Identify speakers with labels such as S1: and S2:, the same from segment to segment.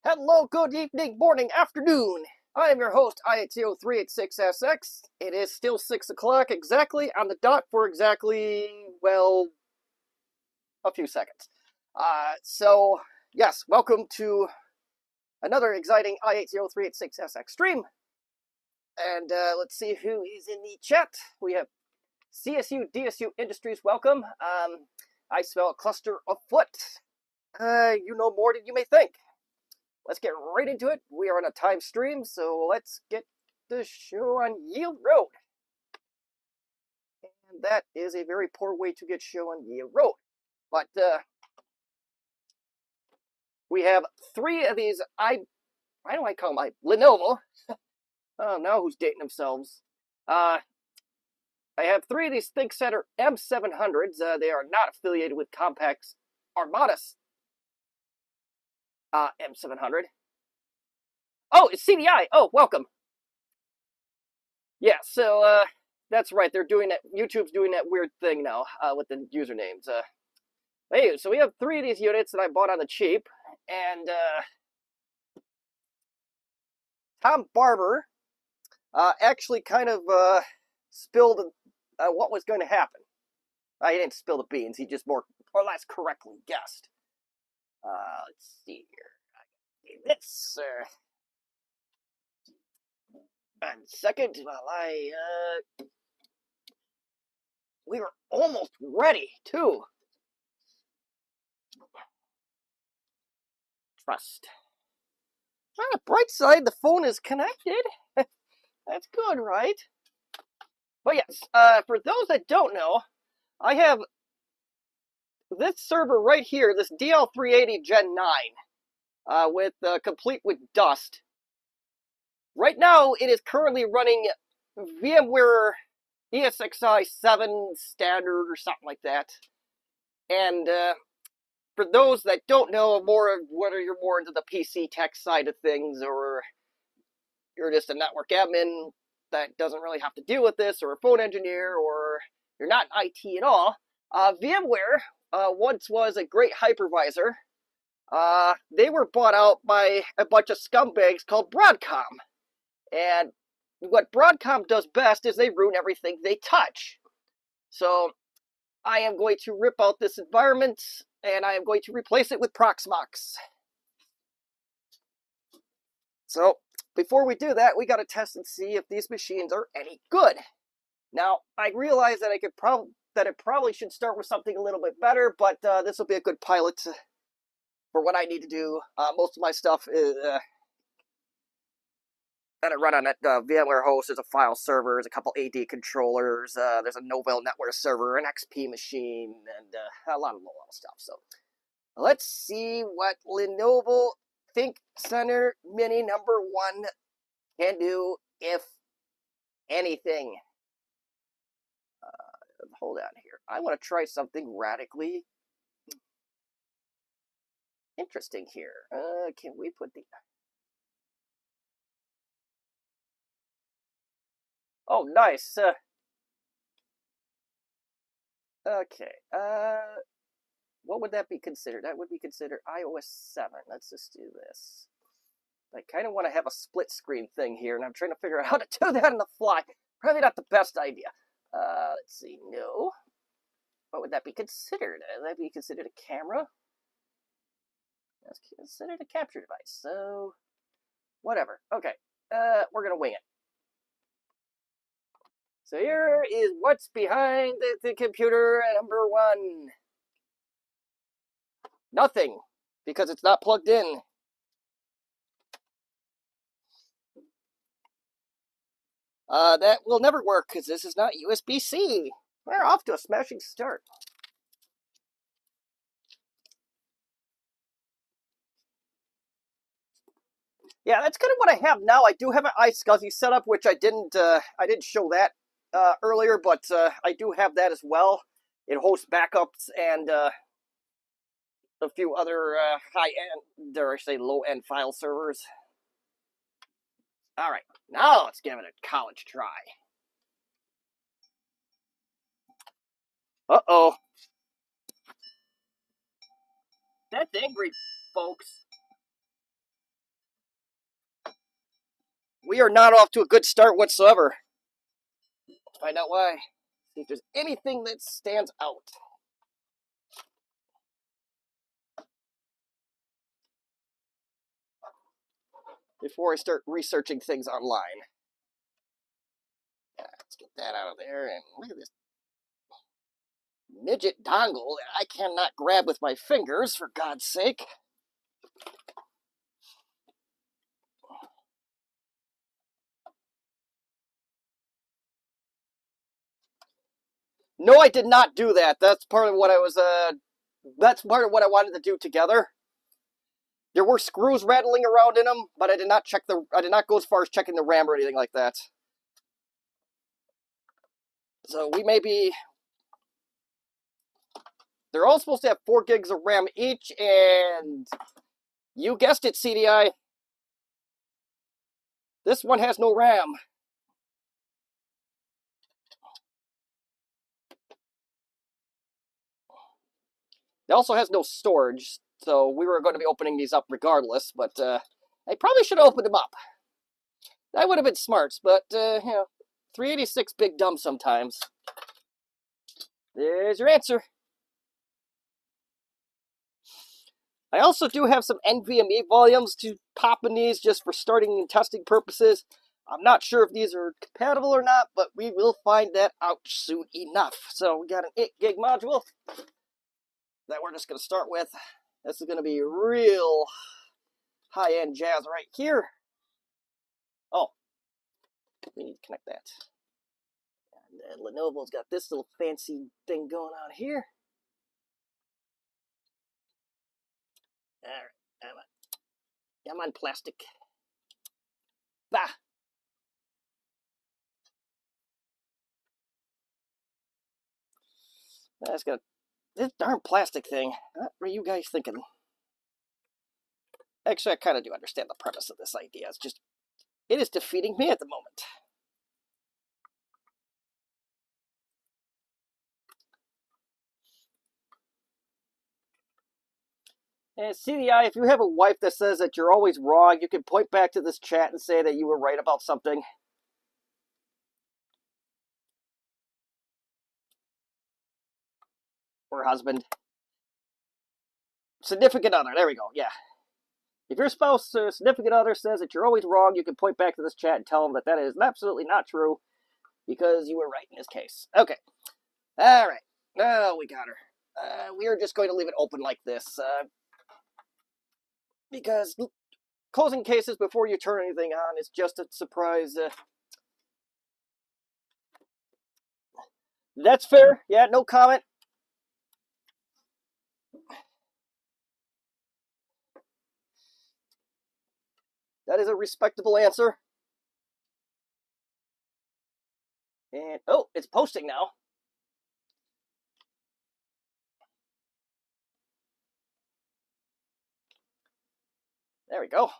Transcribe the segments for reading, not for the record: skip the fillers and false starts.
S1: Hello, good evening, morning, afternoon. I am your host, I80 386SX. It is still 6 o'clock exactly on the dot for exactly, well, a few seconds. Yes, welcome to another exciting I80 386SX stream. And let's see who is in the chat. We have CSU, DSU Industries, welcome. I smell a cluster afoot. You know more than you may think. Let's get right into it. We are on a time stream, so let's get the show on Yield Road. And that is a very poor way to get show on Yield Road. But we have three of these, why do I call them Lenovo? Oh, now who's dating themselves? I have three of these ThinkCentre M700s. They are not affiliated with Compact's Armada's M700. Oh, it's CDI. Oh, welcome. Yeah, so that's right. They're doing that. YouTube's doing that weird thing now with the usernames. Anyway, so we have three of these units that I bought on the cheap, and Tom Barber actually kind of spilled what was going to happen. He didn't spill the beans. He just more or less correctly guessed. Let's see here. This. 1 second while we were almost ready too. Trust. On the bright side, the phone is connected. That's good, right? But yes, for those that don't know, I have this server right here, this DL380 Gen 9, complete with dust. Right now, it is currently running VMware ESXi 7 standard or something like that. And for those that don't know, whether you're more into the PC tech side of things or you're just a network admin that doesn't really have to deal with this, or a phone engineer, or you're not IT at all, VMware once was a great hypervisor. They were bought out by a bunch of scumbags called Broadcom. And what Broadcom does best is they ruin everything they touch. So I am going to rip out this environment, and I am going to replace it with Proxmox. So before we do that, we got to test and see if these machines are any good. Now, I realize that it probably should start with something a little bit better, but this will be a good pilot for what I need to do. Most of my stuff is that I run on that VMware host. There's a file server, there's a couple AD controllers, there's a Novell network server, an XP machine, and a lot of low-level stuff. So let's see what Lenovo ThinkCentre Mini number 1 can do, if anything. Hold on here. I want to try something radically interesting here. Can we put the... Oh, nice. Okay. What would that be considered? That would be considered iOS 7. Let's just do this. I kind of want to have a split screen thing here, and I'm trying to figure out how to do that on the fly. Probably not the best idea. Let's see. No. What would that be considered? Would that be considered a camera? That's considered a capture device. So, whatever. Okay. We're going to wing it. So here is what's behind the computer at number 1. Nothing, because it's not plugged in. That will never work, because this is not USB-C. We're off to a smashing start. Yeah, that's kind of what I have now. I do have an iSCSI setup, which I didn't show that earlier, but I do have that as well. It hosts backups and a few other high-end, dare I say, low-end file servers. All right, now let's give it a college try. Uh-oh. That's angry, folks. we are not off to a good start whatsoever. Let's find out why. See if there's anything that stands out. Before I start researching things online. Let's get that out of there. And look at this midget dongle that I cannot grab with my fingers, for God's sake. No, I did not do that. That's part of what I was, that's part of what I wanted to do together. There were screws rattling around in them, but I did not go as far as checking the RAM or anything like that. So we may be, they're all supposed to have 4 gigs of RAM each, and you guessed it, CDI. This one has no RAM. It also has no storage, so we were going to be opening these up regardless, but I probably should have opened them up. That would have been smart, but, you know, 386 big dumb sometimes. There's your answer. I also do have some NVMe volumes to pop in these just for starting and testing purposes. I'm not sure if these are compatible or not, but we will find that out soon enough. So we got an 8 gig module that we're just going to start with. This is going to be real high-end jazz right here. Oh, we need to connect that. And Lenovo's got this little fancy thing going on here. All right, I'm on plastic. Bah. That's got this darn plastic thing. What were you guys thinking? Actually, I kind of do understand the premise of this idea. It's just, it is defeating me at the moment. And CDI, if you have a wife that says that you're always wrong, you can point back to this chat and say that you were right about something. Or husband. Significant other, there we go, yeah. If your spouse or significant other says that you're always wrong, you can point back to this chat and tell them that that is absolutely not true, because you were right in this case. Okay. All right. Oh, we got her. We are just going to leave it open like this. Because closing cases before you turn anything on is just a surprise. That's fair. Yeah, no comment. That is a respectable answer. And, oh, it's posting now. There we go.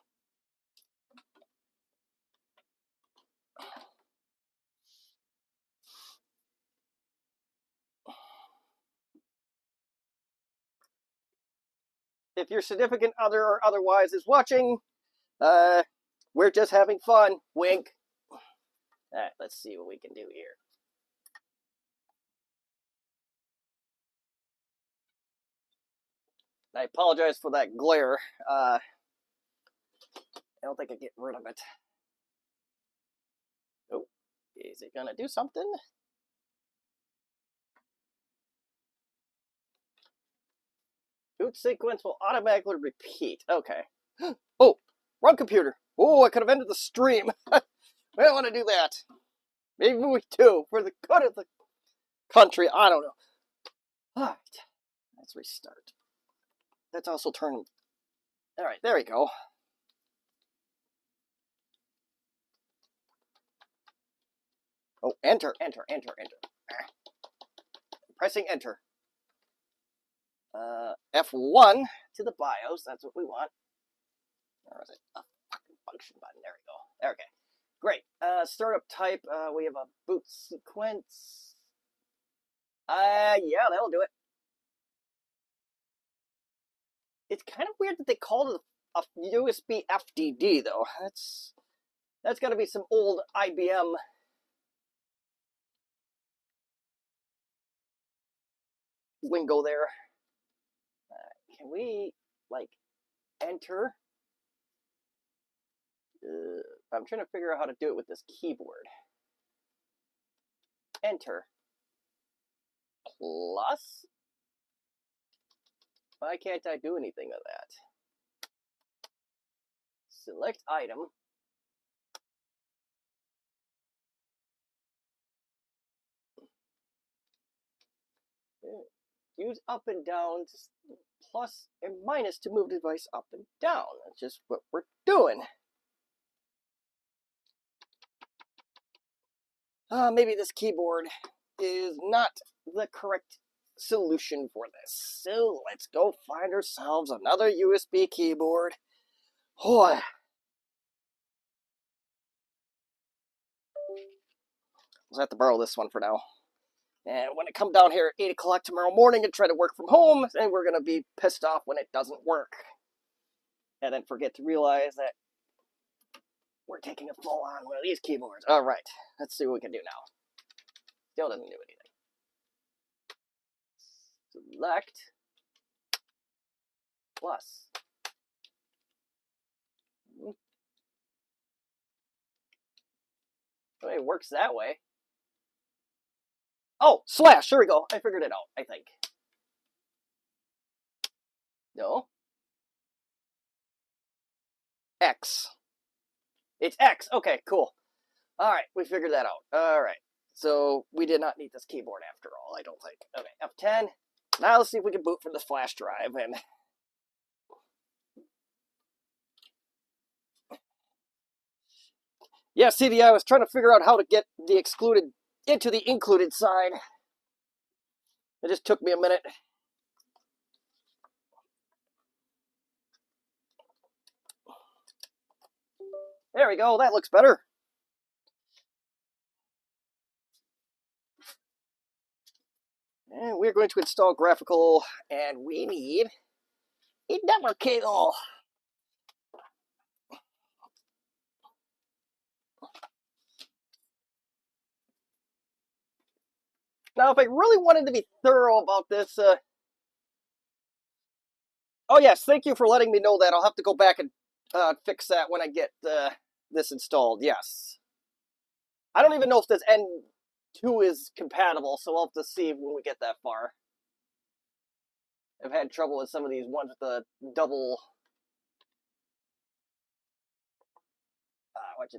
S1: If your significant other or otherwise is watching, we're just having fun. Wink. All right, let's see what we can do here. I apologize for that glare. I don't think I get rid of it. Oh, is it gonna do something? Boot sequence will automatically repeat. Okay. Oh, wrong computer. Oh, I could have ended the stream. We don't want to do that. Maybe we do for the good of the country. I don't know. All right, let's restart. Let's also turn. All right, there we go. Oh, enter, enter, enter, enter. Pressing enter. F1 to the BIOS. That's what we want. Or is it a fucking function button? There we go. Okay, great. Startup type. We have a boot sequence. Yeah, that'll do it. It's kind of weird that they called it a USB FDD though. That's got to be some old IBM lingo there. Can we, like, enter? I'm trying to figure out how to do it with this keyboard. Enter. Plus? Why can't I do anything of that? Select item. Use up and down, plus and minus to move the device up and down. That's just what we're doing. Maybe this keyboard is not the correct solution for this. So let's go find ourselves another USB keyboard. Oh. I'll have to borrow this one for now. And when I come down here at 8 o'clock tomorrow morning and try to work from home, then we're going to be pissed off when it doesn't work. And then forget to realize that we're taking a fall on one of these keyboards. All right, let's see what we can do now. Still doesn't do anything. Select. Plus. Oh, it works that way. Oh, slash, here we go. I figured it out, I think. No. X. It's X. Okay, cool. All right, we figured that out. All right. So we did not need this keyboard after all, I don't think. Okay, F10. Now let's see if we can boot from this flash drive. And yeah, CD, I was trying to figure out how to get the excluded into the included side. It just took me a minute. There we go. That looks better. And we're going to install graphical, and we need a network cable. Now, if I really wanted to be thorough about this, oh yes, thank you for letting me know that. I'll have to go back and fix that when I get this installed. Yes, I don't even know if this N2 is compatible, so I'll have to see when we get that far. I've had trouble with some of these ones with the double,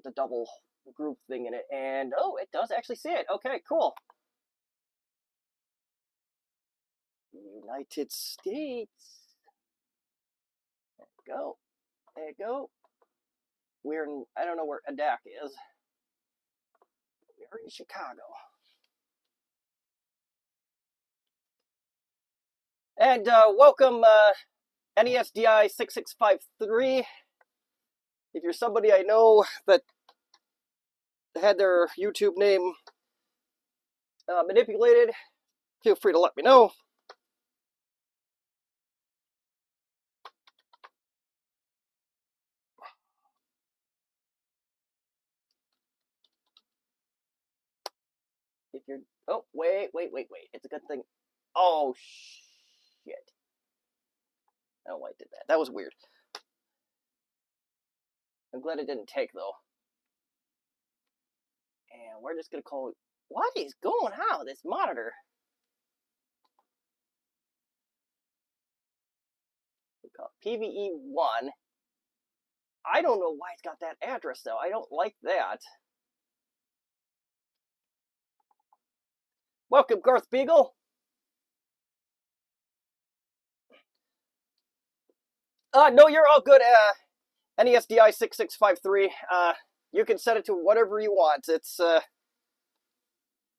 S1: the double group thing in it, and oh, it does actually see it. Okay, cool. United States. There we go. There you go. We're in, I don't know where Adak is. We're in Chicago. And welcome NESDI 6653. If you're somebody I know that had their YouTube name manipulated, feel free to let me know. If you're, oh, wait. It's a good thing. Oh, shit. I don't know why I did that. That was weird. I'm glad it didn't take, though. And we're just going to call it, what is going on with this monitor? We call it PVE1. I don't know why it's got that address, though. I don't like that. Welcome, Garth Beagle. No, you're all good. NESDI 6653. You can set it to whatever you want. It's I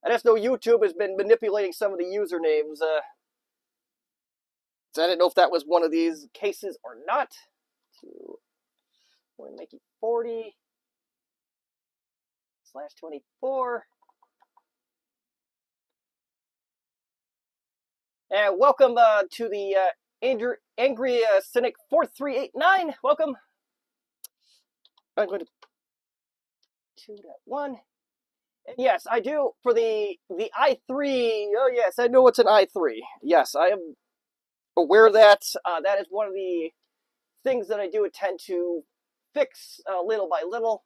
S1: just know YouTube has been manipulating some of the usernames. So I didn't know if that was one of these cases or not. We're gonna make it 40/24. And welcome to the Angry Cynic 4389. Welcome. I'm going to 2.1. And yes, I do for the i3. Oh yes, I know it's an i3. Yes, I am aware that that is one of the things that I do tend to fix little by little.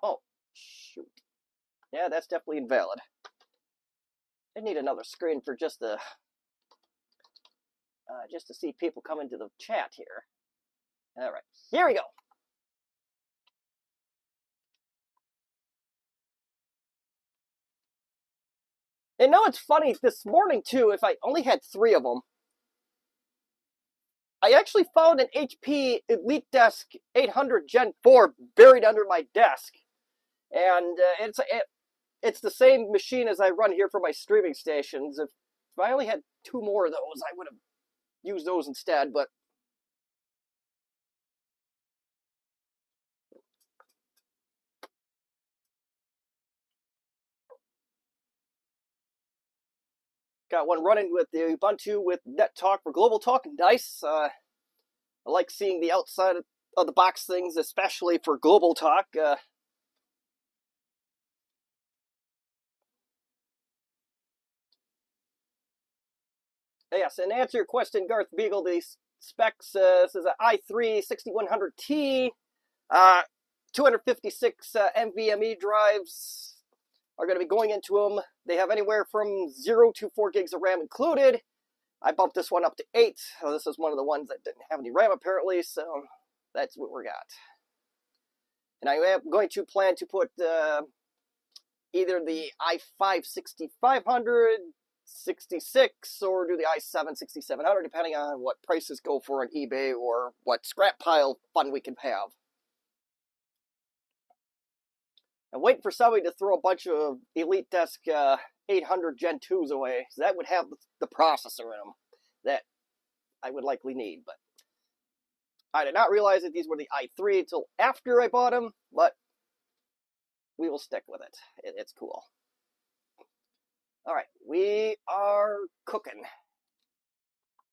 S1: Oh, shoot. Yeah, that's definitely invalid. I need another screen for just to see people come into the chat here. All right, here we go. And now it's funny, this morning too, if I only had 3 of them, I actually found an HP Elite Desk 800 Gen 4 buried under my desk. And it's the same machine as I run here for my streaming stations. If I only had 2 more of those, I would have used those instead, but got one running with the Ubuntu with NetTalk for Global Talk and Dice. I like seeing the outside of the box things, especially for Global Talk. Yes, and to answer your question, Garth Beagle, the specs this is an i3 6100T, 256 NVMe drives are going to be going into them. They have anywhere from 0 to 4 gigs of RAM included. I bumped this one up to 8. So this is one of the ones that didn't have any RAM apparently, so that's what we got. And I am going to plan to put either the i5 6500, 66, or do the i7 6700, depending on what prices go for on eBay or what scrap pile fun we can have. I'm waiting for somebody to throw a bunch of Elite Desk 800 Gen 2s away, so that would have the processor in them that I would likely need. But I did not realize that these were the i3 until after I bought them, but we will stick with it. It's cool. All right, we are cooking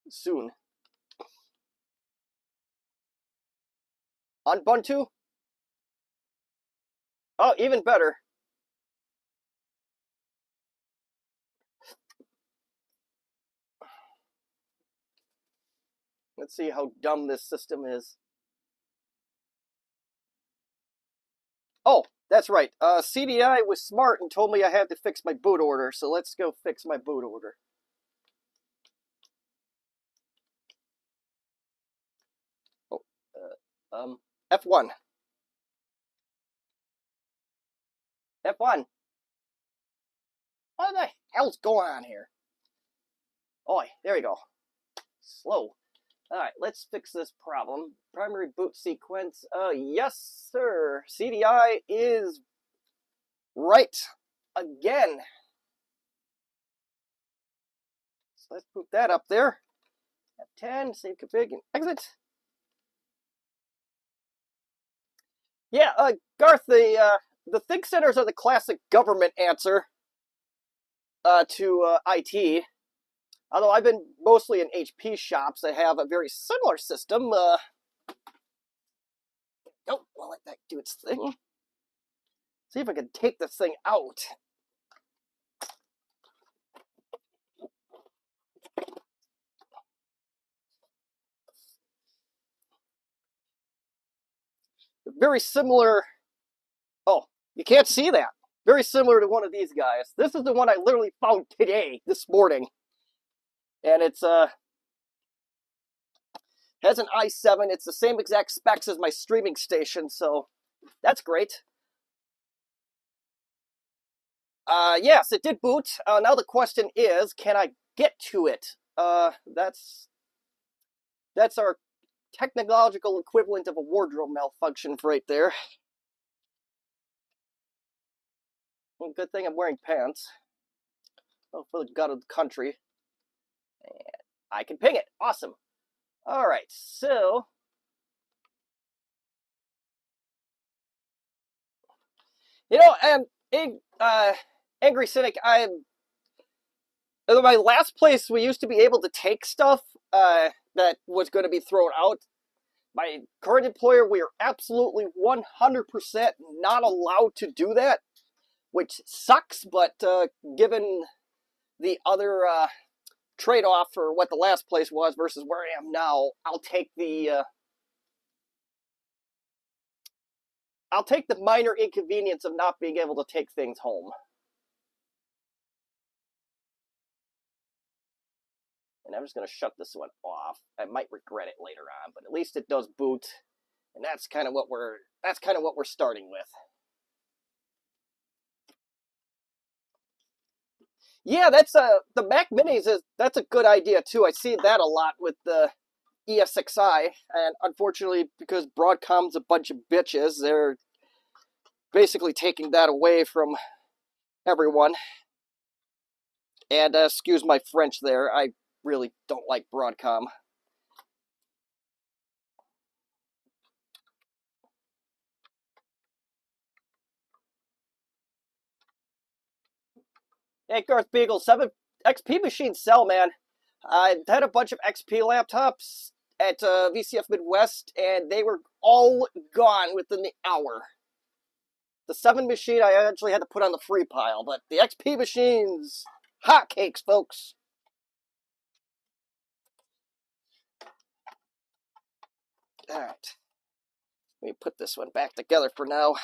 S1: soon. On Ubuntu? Oh, even better. Let's see how dumb this system is. Oh, that's right. CDI was smart and told me I had to fix my boot order, so let's go fix my boot order. Oh, F1. F1. What the hell's going on here? Oh, there we go. Slow. All right, let's fix this problem. Primary boot sequence. Yes, sir. CDI is right again. So let's put that up there. F10, save config, and exit. Yeah, Garth, the ThinkCentres are the classic government answer to IT. Although I've been mostly in HP shops that have a very similar system. Oh, I'll let that do its thing. See if I can take this thing out. Very similar. Oh, you can't see that. Very similar to one of these guys. This is the one I literally found today, this morning. And it's has an i7. It's the same exact specs as my streaming station, so that's great. Yes, it did boot. Now the question is, can I get to it? That's our technological equivalent of a wardrobe malfunction right there. Well, good thing I'm wearing pants. Oh, for the gut of the country. And I can ping it. Awesome. All right, so and Angry Cynic, my last place we used to be able to take stuff that was going to be thrown out. my current employer, we are absolutely 100% not allowed to do that, which sucks, but given the other trade-off for what the last place was versus where I am now, I'll take the minor inconvenience of not being able to take things home. And I'm just going to shut this one off. I might regret it later on, but at least it does boot, and that's kind of what we're starting with. Yeah, that's the Mac Minis that's a good idea too. I see that a lot with the ESXi, and unfortunately, because Broadcom's a bunch of bitches, they're basically taking that away from everyone. And excuse my French there, I really don't like Broadcom. Hey, Garth Beagle, 7 XP machines sell, man. I had a bunch of XP laptops at VCF Midwest, and they were all gone within the hour. The 7 machine I actually had to put on the free pile, but the XP machines, hotcakes, folks. All right. Let me put this one back together for now.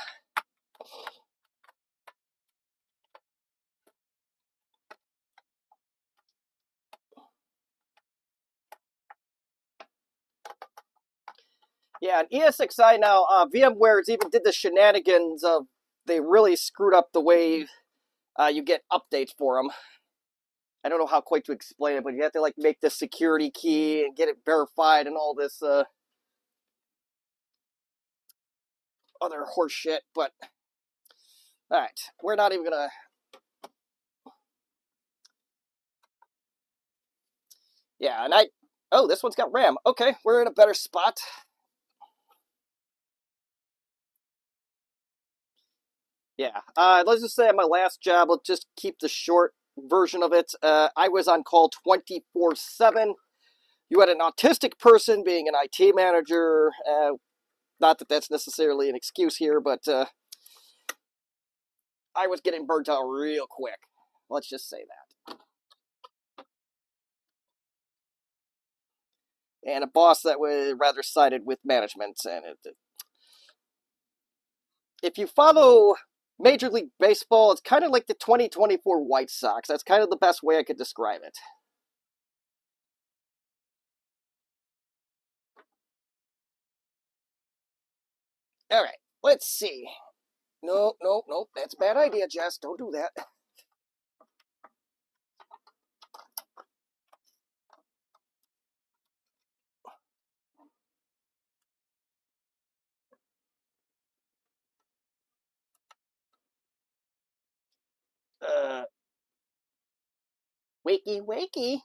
S1: Yeah, and ESXi now, VMware's even did the shenanigans of they really screwed up the way you get updates for them. I don't know how quite to explain it, but you have to like make the security key and get it verified and all this other horse shit. But all right, we're not even gonna. Yeah, and oh, this one's got RAM. Okay, we're in a better spot. Yeah, let's just say at my last job, let's just keep the short version of it. I was on call 24/7. You had an autistic person being an IT manager. Not that that's necessarily an excuse here, but I was getting burnt out real quick. Let's just say that. And a boss that was rather sided with management. And if you follow Major League Baseball, it's kind of like the 2024 White Sox. That's kind of the best way I could describe it. All right, let's see. No, that's a bad idea, Jess. Don't do that. Wakey, wakey.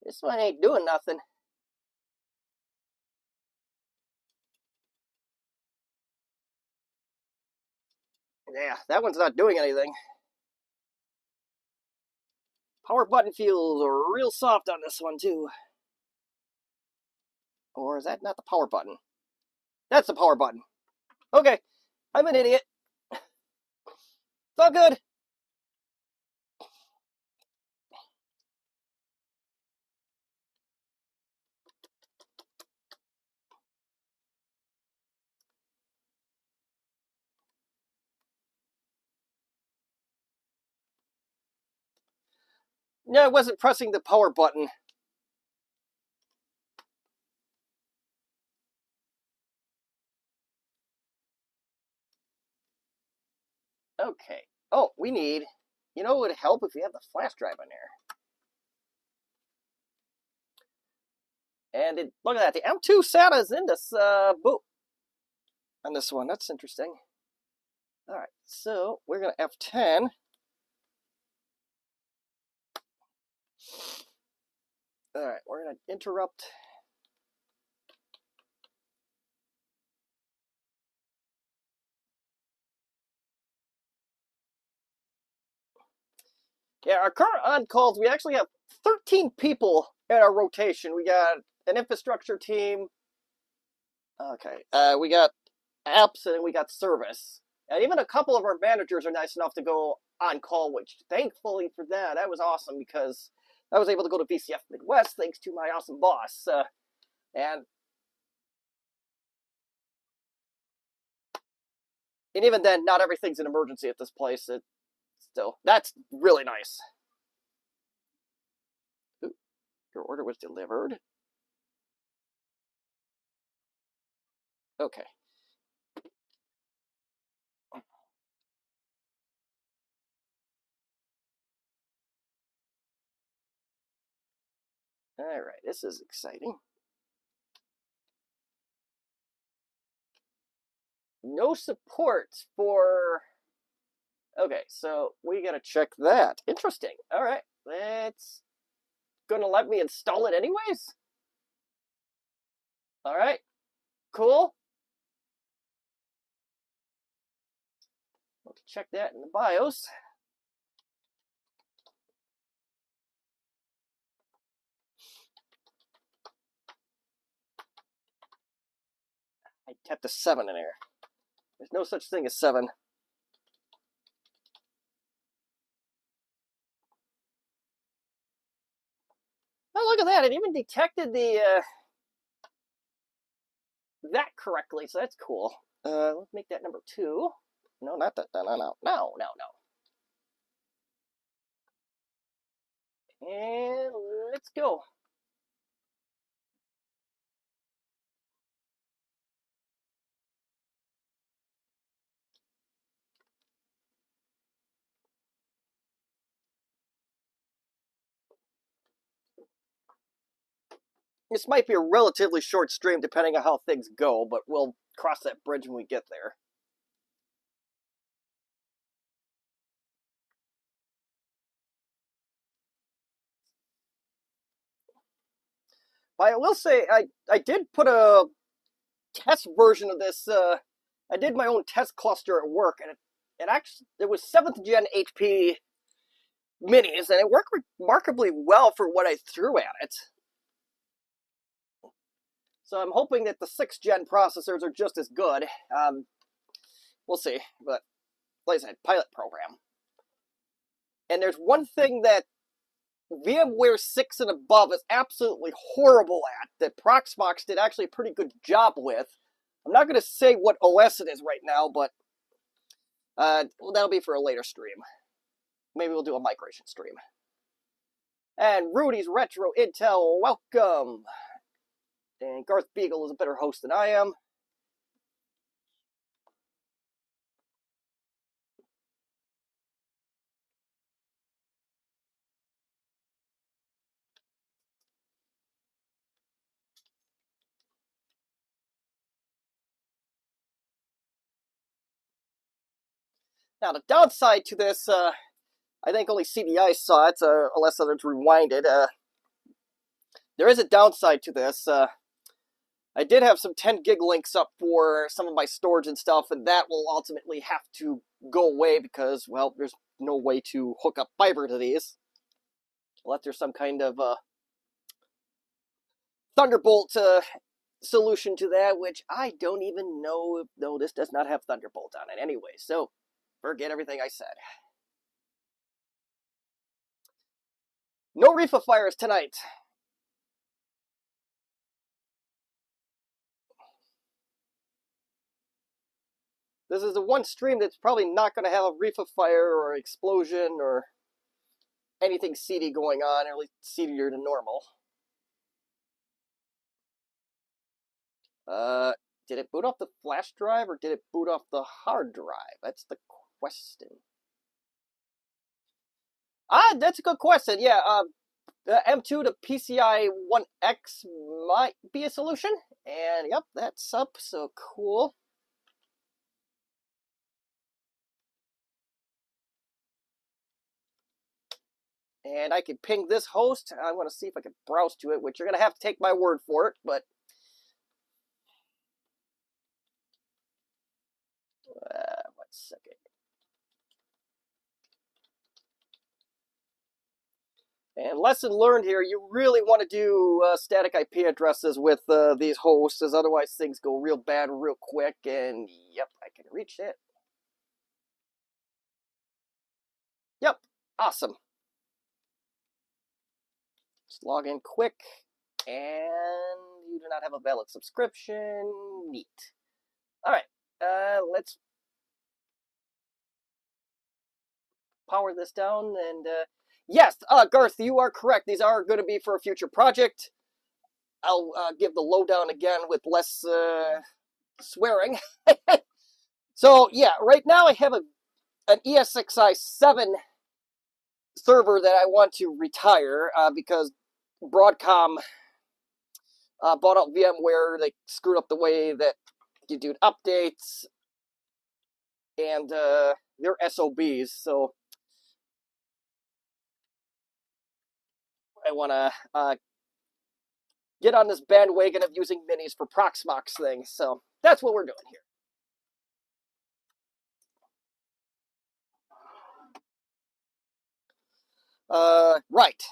S1: This one ain't doing nothing. Yeah, that one's not doing anything. Power button feels real soft on this one, too. Or is that not the power button? That's the power button. Okay, I'm an idiot. It's all good. No, I wasn't pressing the power button. Okay. Oh, we need... You know what would help if you have the flash drive in there. And look at that. The M2 SATA's in this boot. On this one. That's interesting. Alright, so we're going to F10. Alright, we're going to interrupt... Yeah, our current on-calls, we actually have 13 people in our rotation. We got an infrastructure team. Okay. We got apps and we got service. And even a couple of our managers are nice enough to go on call, which thankfully for that was awesome because I was able to go to VCF Midwest thanks to my awesome boss. And even then, not everything's an emergency at this place. That's really nice. Ooh, your order was delivered. Okay. All right, this is exciting. No support for... Okay, so we gotta check that. Interesting. All right, it's gonna let me install it anyways. All right, cool. We'll check that in the BIOS. I tapped a 7 in there. There's no such thing as 7. Oh, look at that! It even detected the that correctly, so that's cool. Let's make that number 2. No, not that. No. And let's go. This might be a relatively short stream depending on how things go, but we'll cross that bridge when we get there. But I will say, I did put a test version of this. I did my own test cluster at work, and it was 7th gen HP minis, and it worked remarkably well for what I threw at it. So I'm hoping that the 6th gen processors are just as good. We'll see, but like I said, pilot program. And there's one thing that VMware 6 and above is absolutely horrible at, that Proxmox did actually a pretty good job with. I'm not going to say what OS it is right now, but well, that'll be for a later stream. Maybe we'll do a migration stream. And Rudy's Retro Intel, welcome. And Garth Beagle is a better host than I am. Now, the downside to this, I think only CDI saw it, unless others rewinded. There is a downside to this. I did have some 10 gig links up for some of my storage and stuff, and that will ultimately have to go away because, well, there's no way to hook up fiber to these. Unless there's some kind of Thunderbolt solution to that, which I don't even know. No, this does not have Thunderbolt on it anyway, so forget everything I said. No Reefa fires tonight. This is the one stream that's probably not going to have a Reefa fire or explosion or anything seedy going on, or at least seedier than normal. Did it boot off the flash drive or did it boot off the hard drive? That's the question. That's a good question. Yeah, M2 to PCI 1X might be a solution. And yep, that's up, so cool. And I can ping this host. I want to see if I can browse to it, which you're going to have to take my word for it, but... one second. And lesson learned here, you really want to do static IP addresses with these hosts, as otherwise things go real bad real quick, and yep, I can reach it. Yep, awesome. Just log in quick, and you do not have a valid subscription. Neat. All right, let's power this down, and yes, Garth, you are correct. These are going to be for a future project. I'll give the lowdown again with less swearing. So yeah, right now I have an ESXi 7 server that I want to retire because Broadcom bought out VMware. They screwed up the way that you do updates, and they're SOBs. So I want to get on this bandwagon of using minis for Proxmox things. So that's what we're doing here. Right.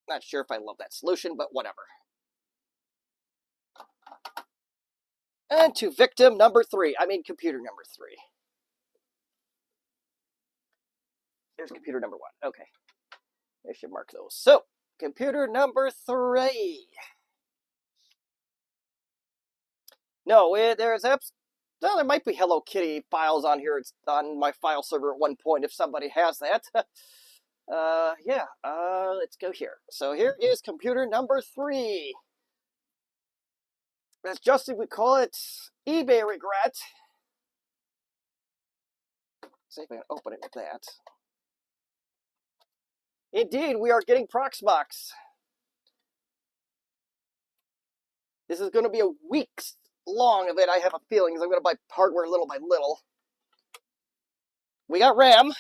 S1: Not sure if I love that solution, but whatever. And to victim number 3. I mean computer number 3. There's computer number 1. Okay. I should mark those. So, computer number 3. No, there might be Hello Kitty files on here. It's on my file server at one point if somebody has that. Yeah, let's go here. So here is computer number 3. As Justin would call it, eBay regret. Let's see if I can open it with that. Indeed, we are getting Proxmox. This is going to be a week's long of it, I have a feeling, because I'm going to buy hardware little by little. We got RAM.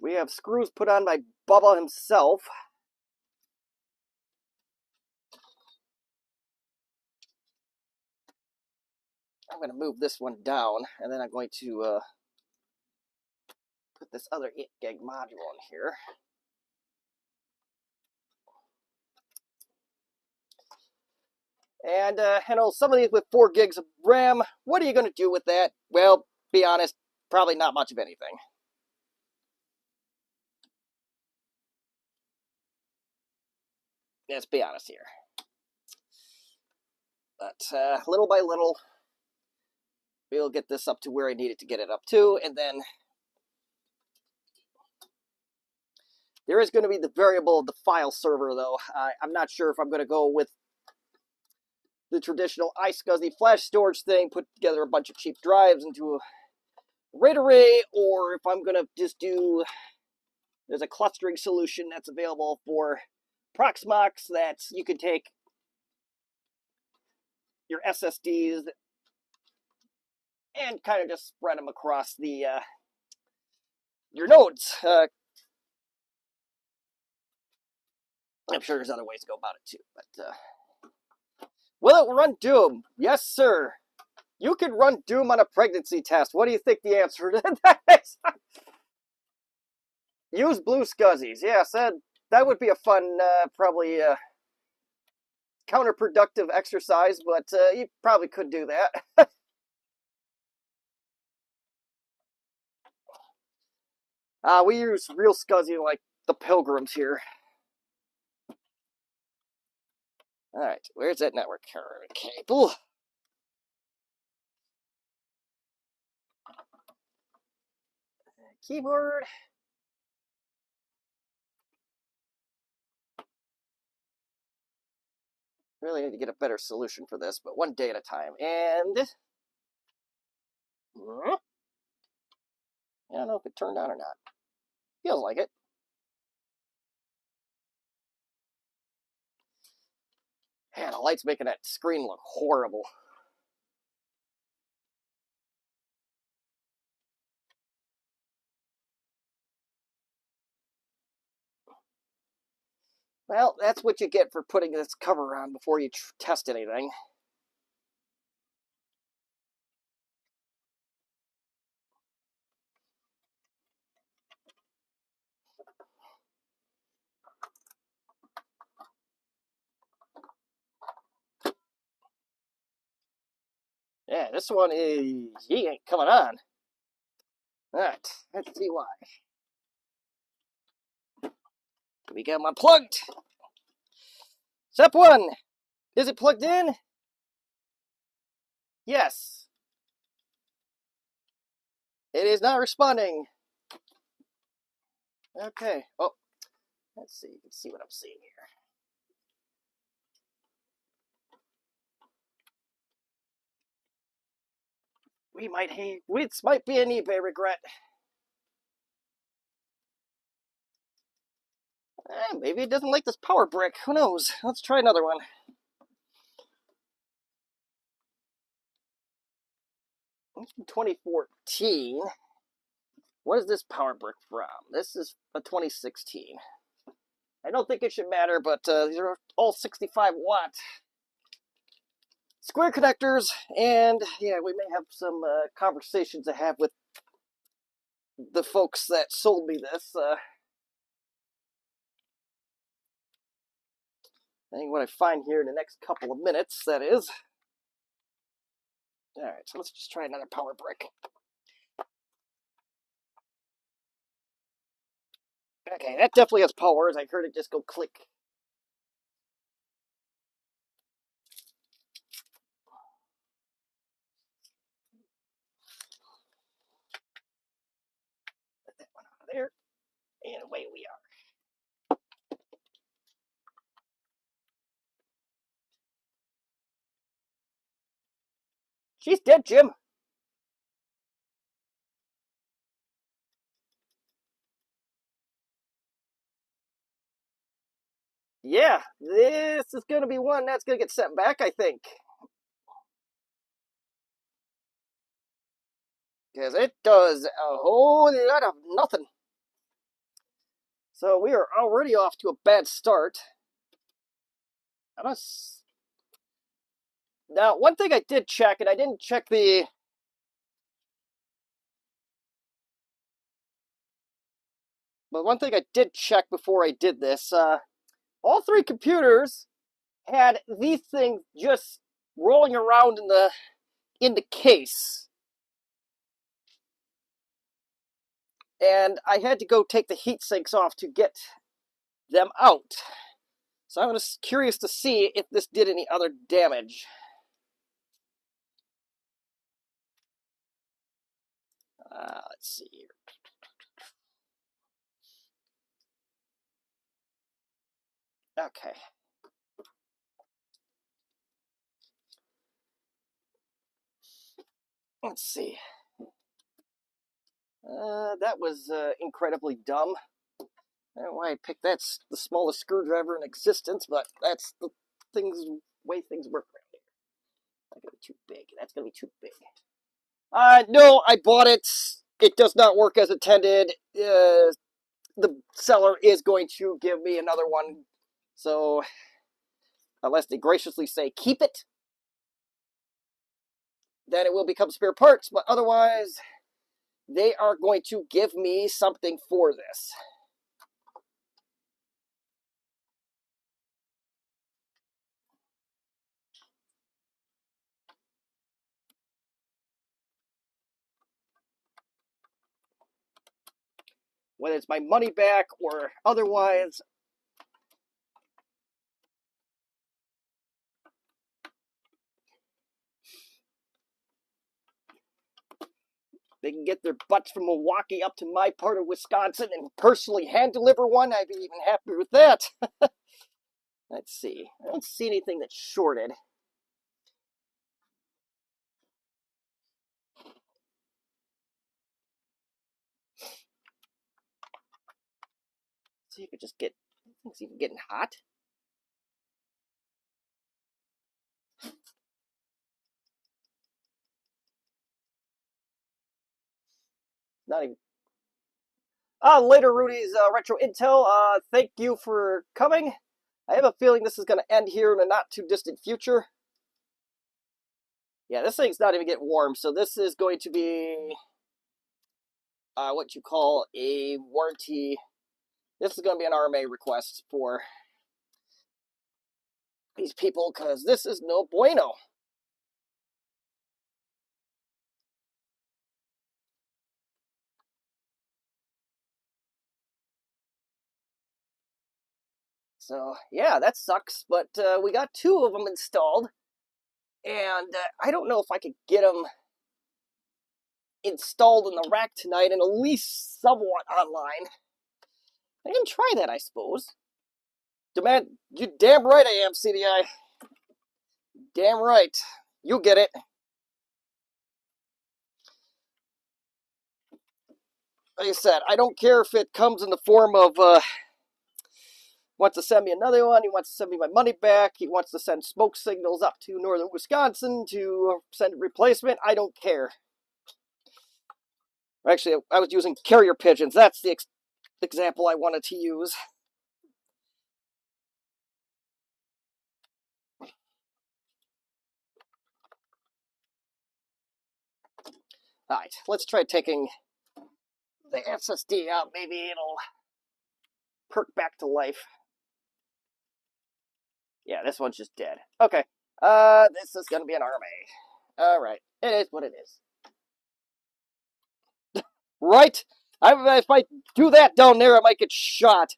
S1: We have screws put on by Bubba himself. I'm going to move this one down, and then I'm going to put this other 8 gig module in here. And, you know, some of these with 4 gigs of RAM, what are you going to do with that? Well, be honest, probably not much of anything. Let's be honest here. But little by little, we'll get this up to where I need it to get it up to, and then there is going to be the variable of the file server, though. I'm not sure if I'm going to go with the traditional iSCSI flash storage thing, put together a bunch of cheap drives into a RAID array, or if I'm going to just do, there's a clustering solution that's available for Proxmox that you can take your SSDs and kind of just spread them across the your nodes. I'm sure there's other ways to go about it too, but will it run Doom? Yes, sir. You can run Doom on a pregnancy test. What do you think the answer to that is? Use blue SCSIs. Yes, that would be a fun, probably counterproductive exercise, but you probably could do that. We use real SCSI like the Pilgrims here. Alright, where's that network cable? Keyboard. Really need to get a better solution for this, but one day at a time. And I don't know if it turned on or not. Feels like it. Man, the light's making that screen look horrible. Well, that's what you get for putting this cover on before you test anything. this one is, he ain't coming on. Alright, let's see why. We got them unplugged. Step 1. Is it plugged in? Yes. It is not responding. Okay. Oh, let's see. Let's see what I'm seeing here. This might be an eBay regret. Maybe it doesn't like this power brick. Who knows? Let's try another one. It's from 2014. What is this power brick from? This is a 2016. I don't think it should matter, but these are all 65-watt square connectors, and yeah, we may have some conversations to have with the folks that sold me this. I think what I find here in the next couple of minutes, that is. Alright, so let's just try another power brick. Okay, that definitely has power, as I heard it just go click. Put that one out of there, and away we are. She's dead, Jim. Yeah, this is going to be one that's going to get sent back, I think. Because it does a whole lot of nothing. So we are already off to a bad start. Now, one thing I did check, and I didn't check the... But one thing I did check before I did this, all 3 computers had these things just rolling around in the case. And I had to go take the heat sinks off to get them out. So I'm just curious to see if this did any other damage. Let's see here. Okay. Let's see. That was incredibly dumb. I don't know why I picked the smallest screwdriver in existence, but that's the way things work around here. That's gonna be too big. That's gonna be too big. No, I bought it. It does not work as intended. The seller is going to give me another one. So, unless they graciously say keep it, then it will become spare parts. But otherwise, they are going to give me something for this. Whether it's my money back or otherwise. They can get their butts from Milwaukee up to my part of Wisconsin and personally hand deliver one. I'd be even happier with that. Let's see. I don't see anything that's shorted. See if it just get. It's even getting hot. Not even. Later, Rudy's Retro Intel. Thank you for coming. I have a feeling this is going to end here in a not too distant future. Yeah, this thing's not even getting warm, so this is going to be what you call a warranty. This is going to be an RMA request for these people, because this is no bueno. So, yeah, that sucks, but we got 2 of them installed, and I don't know if I could get them installed in the rack tonight and at least somewhat online. I can try that, I suppose. Demand, you damn right I am, CDI. Damn right. You get it. Like I said, I don't care if it comes in the form of, wants to send me another one, he wants to send me my money back, he wants to send smoke signals up to northern Wisconsin to send a replacement, I don't care. Actually, I was using carrier pigeons, that's the example I wanted to use. Alright, let's try taking the SSD out, maybe it'll perk back to life. Yeah, this one's just dead. Okay, this is gonna be an RMA. Alright, it is what it is. Right? If I do that down there, I might get shot.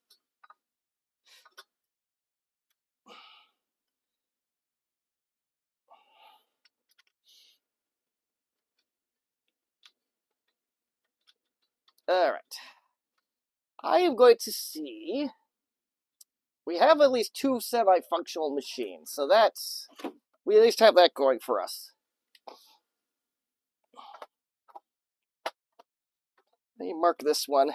S1: Alright. I am going to see. We have at least 2 semi-functional machines, so that's. We at least have that going for us. Let me mark this one.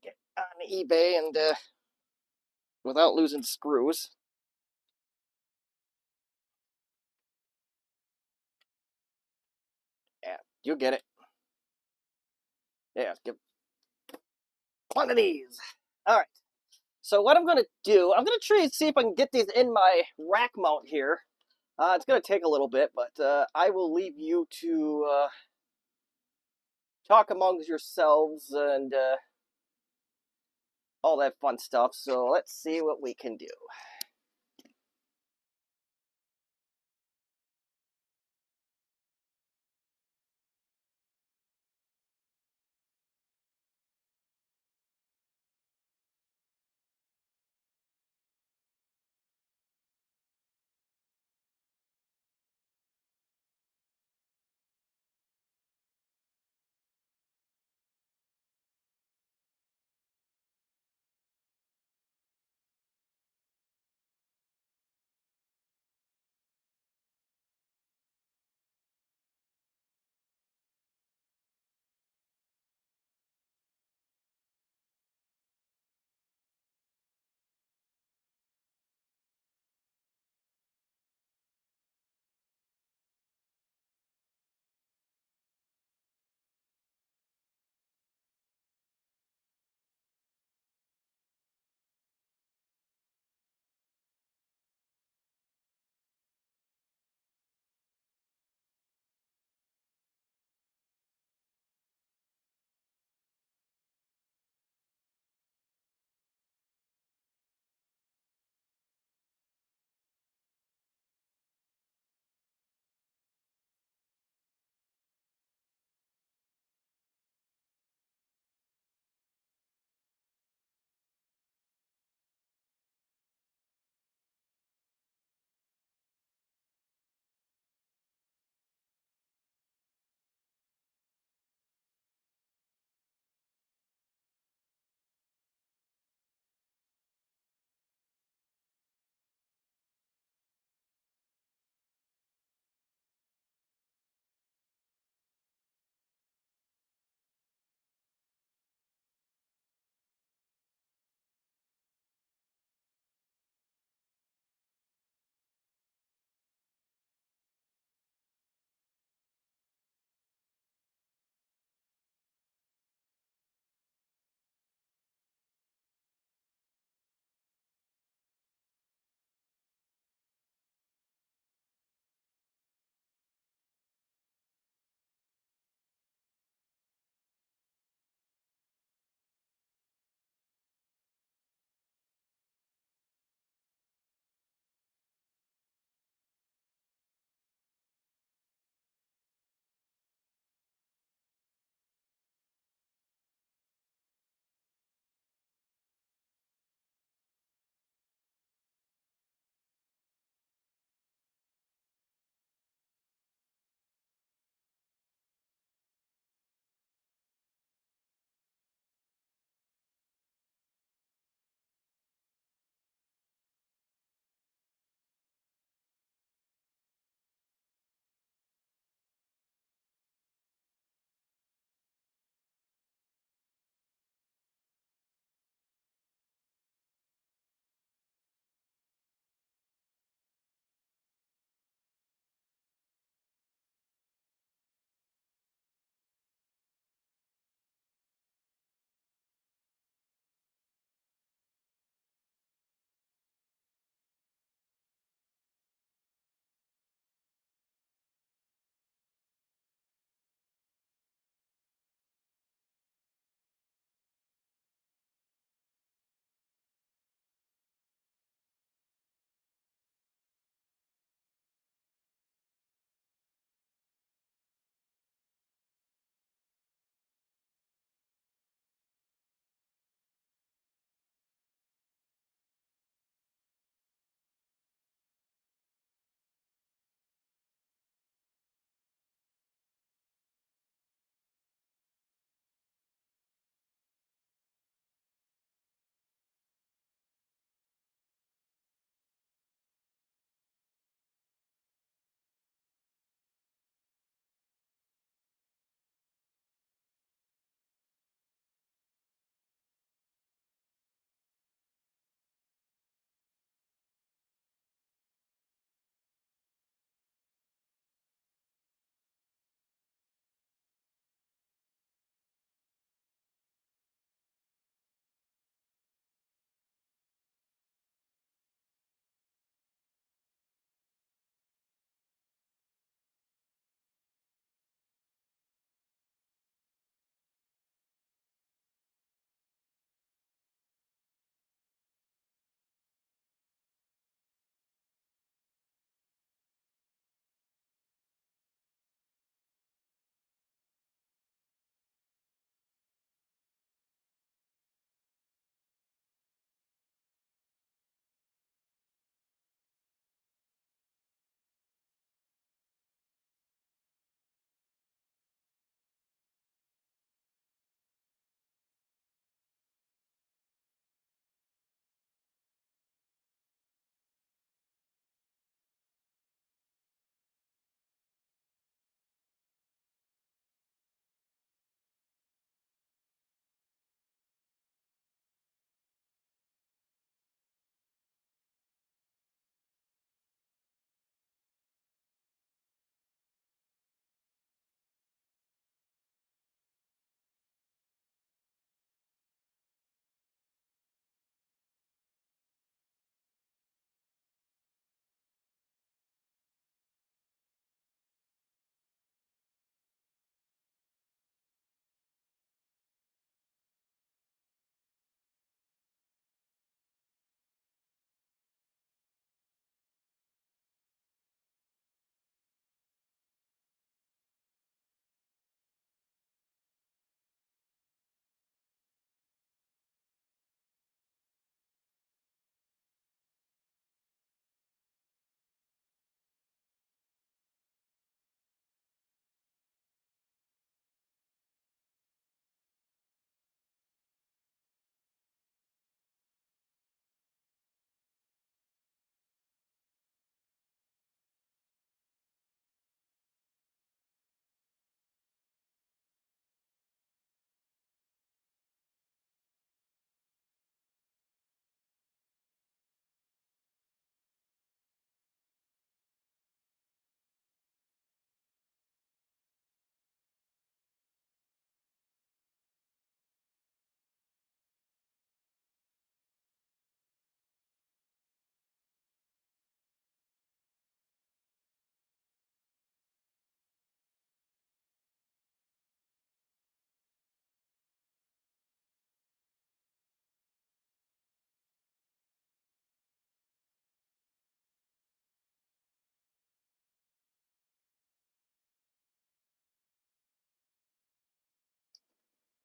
S1: Get on eBay and without losing screws. Yeah, you get it. Yeah, give one of these. All right. So what I'm gonna do, I'm gonna try and see if I can get these in my rack mount here. It's gonna take a little bit, but I will leave you to talk amongst yourselves and all that fun stuff. So let's see what we can do.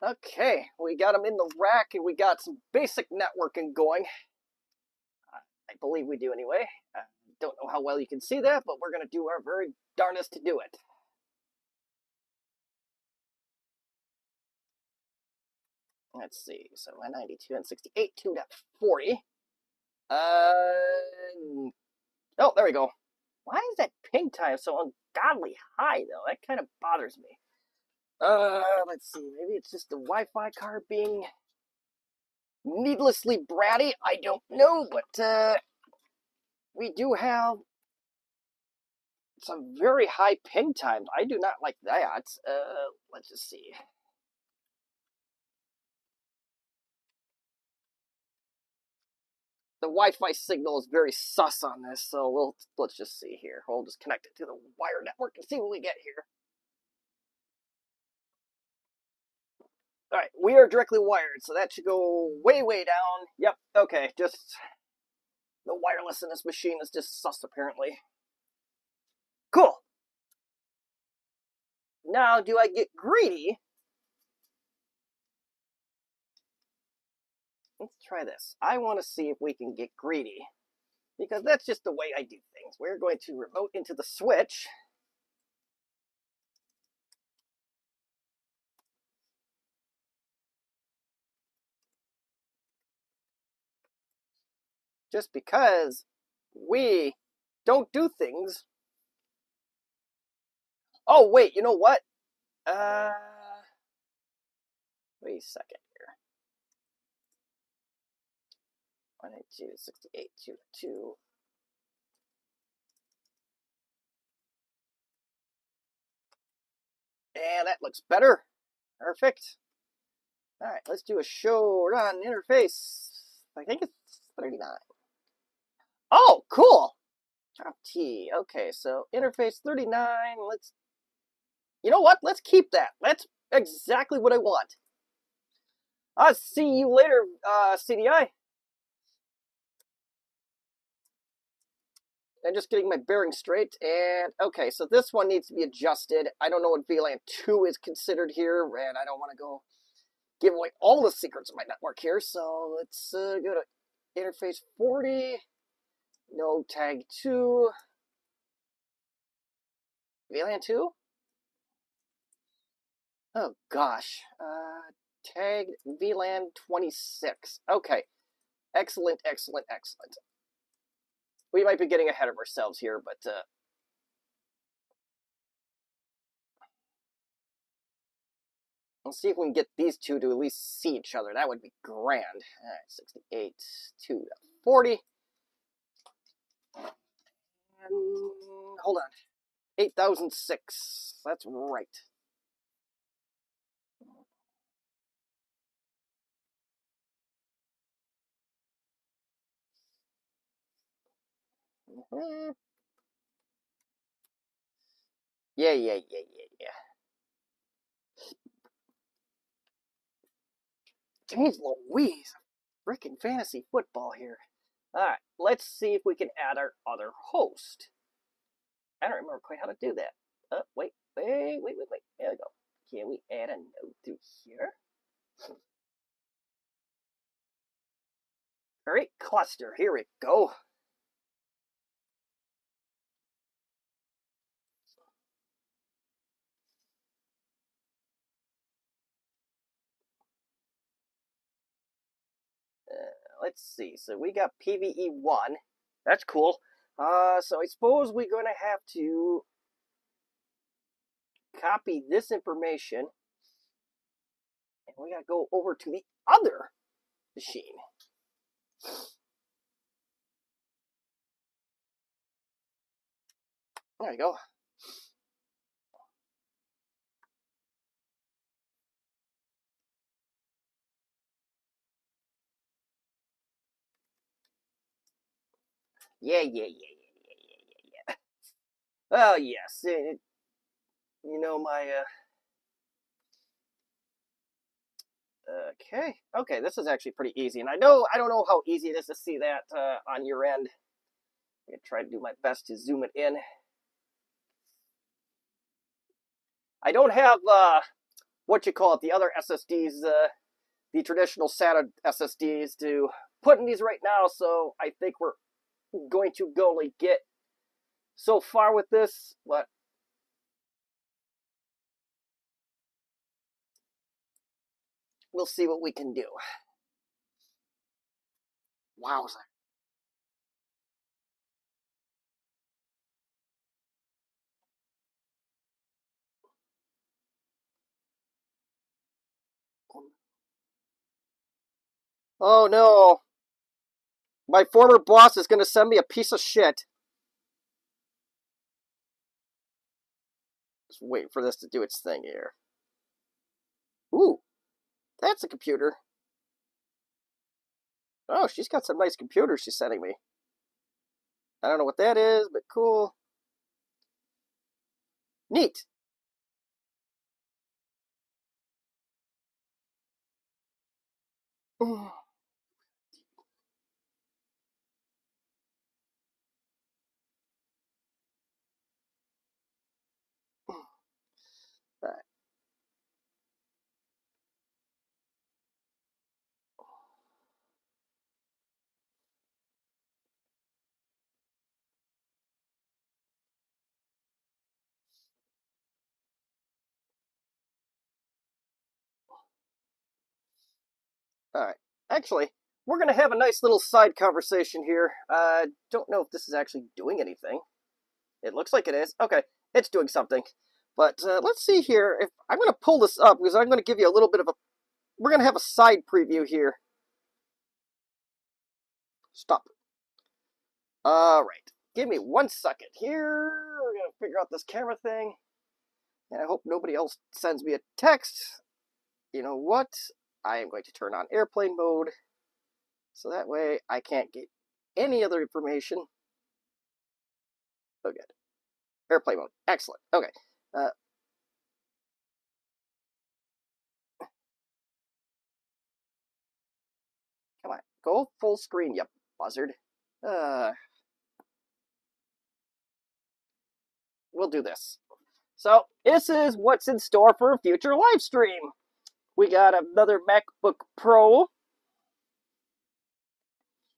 S1: Okay, we got them in the rack and we got some basic networking going. I believe we do anyway. Don't know how well you can see that, but we're going to do our very darnest to do it. Let's see, so 192 and 68, 2.40. Oh, there we go. Why is that ping time so ungodly high, though? That kind of bothers me. Let's see, maybe it's just the Wi-Fi card being needlessly bratty. I don't know, but we do have some very high ping times. I do not like that. Let's just see. The Wi-Fi signal is very sus on this, so let's just see here. We'll just connect it to the wire network and see what we get here. All right, we are directly wired, so that should go way, way down. Yep, okay, just the wireless in this machine is just sus, apparently. Cool. Now, do I get greedy? Let's try this. I want to see if we can get greedy, because that's just the way I do things. We're going to remote into the switch. Just because we don't do things. Oh, wait, you know what? Wait a second here. 182, 68, 202. And that looks better. Perfect. All right, let's do a show run interface. I think it's 39. Oh, cool. Drop T. Okay, so interface 39. You know what? Let's keep that. That's exactly what I want. I'll see you later, CDI. I'm just getting my bearings straight. And okay, so this one needs to be adjusted. I don't know what VLAN 2 is considered here, and I don't want to go give away all the secrets of my network here. So let's go to interface 40. No tag 2. VLAN 2? Oh gosh. Tag VLAN 26. Okay. Excellent, excellent, excellent. We might be getting ahead of ourselves here, but let's see if we can get these two to at least see each other. That would be grand. All right, 68 to 40. And hold on. 8006. That's right. Mm-hmm. Yeah. Jeez Louise. Freaking fantasy football here. Alright, let's see if we can add our other host. I don't remember quite how to do that. Wait. There we go. Can we add a node through here? Alright, cluster. Here we go. Let's see. So we got PVE1. That's cool. So I suppose we're going to have to copy this information. And we got to go over to the other machine. There you go. Yeah. Oh, yes. You know, my, okay, this is actually pretty easy. And I don't know how easy it is to see that on your end. I'm going to try to do my best to zoom it in. I don't have the other SSDs, the traditional SATA SSDs, to put in these right now. So I think we're going to only get so far with this, but we'll see what we can do. Wowza. Oh no. My former boss is going to send me a piece of shit. Just waiting for this to do its thing here. Ooh, that's a computer. Oh, she's got some nice computers she's sending me. I don't know what that is, but cool. Neat. All right. All right. Actually, we're going to have a nice little side conversation here. Don't know if this is actually doing anything. It looks like it is. Okay, it's doing something. But let's see here. If I'm going to pull this up because I'm going to give you a little bit of a. We're going to have a side preview here. Stop. All right. Give me 1 second here. We're going to figure out this camera thing. And I hope nobody else sends me a text. You know what? I am going to turn on airplane mode. So that way I can't get any other information. Oh, good. Airplane mode. Excellent. Okay. Come on. Go full screen, you buzzard. We'll do this. So this is what's in store for a future live stream. We got another MacBook Pro.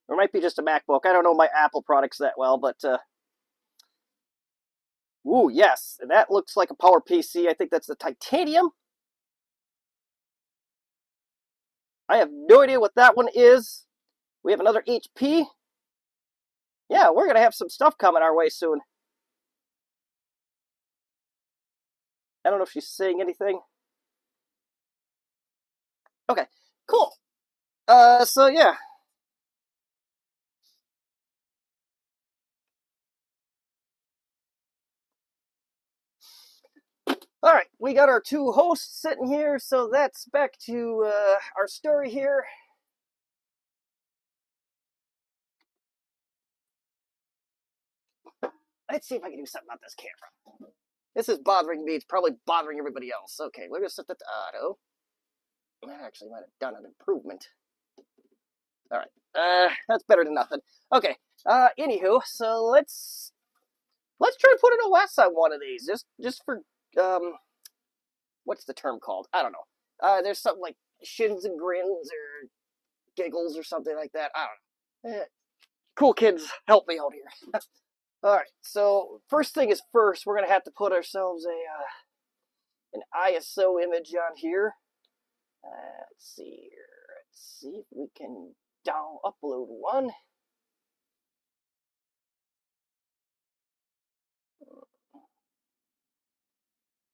S1: Or it might be just a MacBook. I don't know my Apple products that well, but ooh, yes. And that looks like a Power PC. I think that's the Titanium. I have no idea what that one is. We have another HP. Yeah, we're going to have some stuff coming our way soon. I don't know if she's saying anything. Okay, cool. So yeah. All right, we got our two hosts sitting here, so that's back to our story here. Let's see if I can do something about this camera. This is bothering me. It's probably bothering everybody else. Okay, we're gonna set that to auto. That actually might have done an improvement. All right, that's better than nothing. Okay, anywho, so let's try to put an OS on one of these, just for what's the term called? I don't know. There's something like shins and grins or giggles or something like that. I don't know. Cool kids, help me out here. All right, so first thing is first, we're gonna have to put ourselves an ISO image on here. Let's see here. Let's see if we can upload one.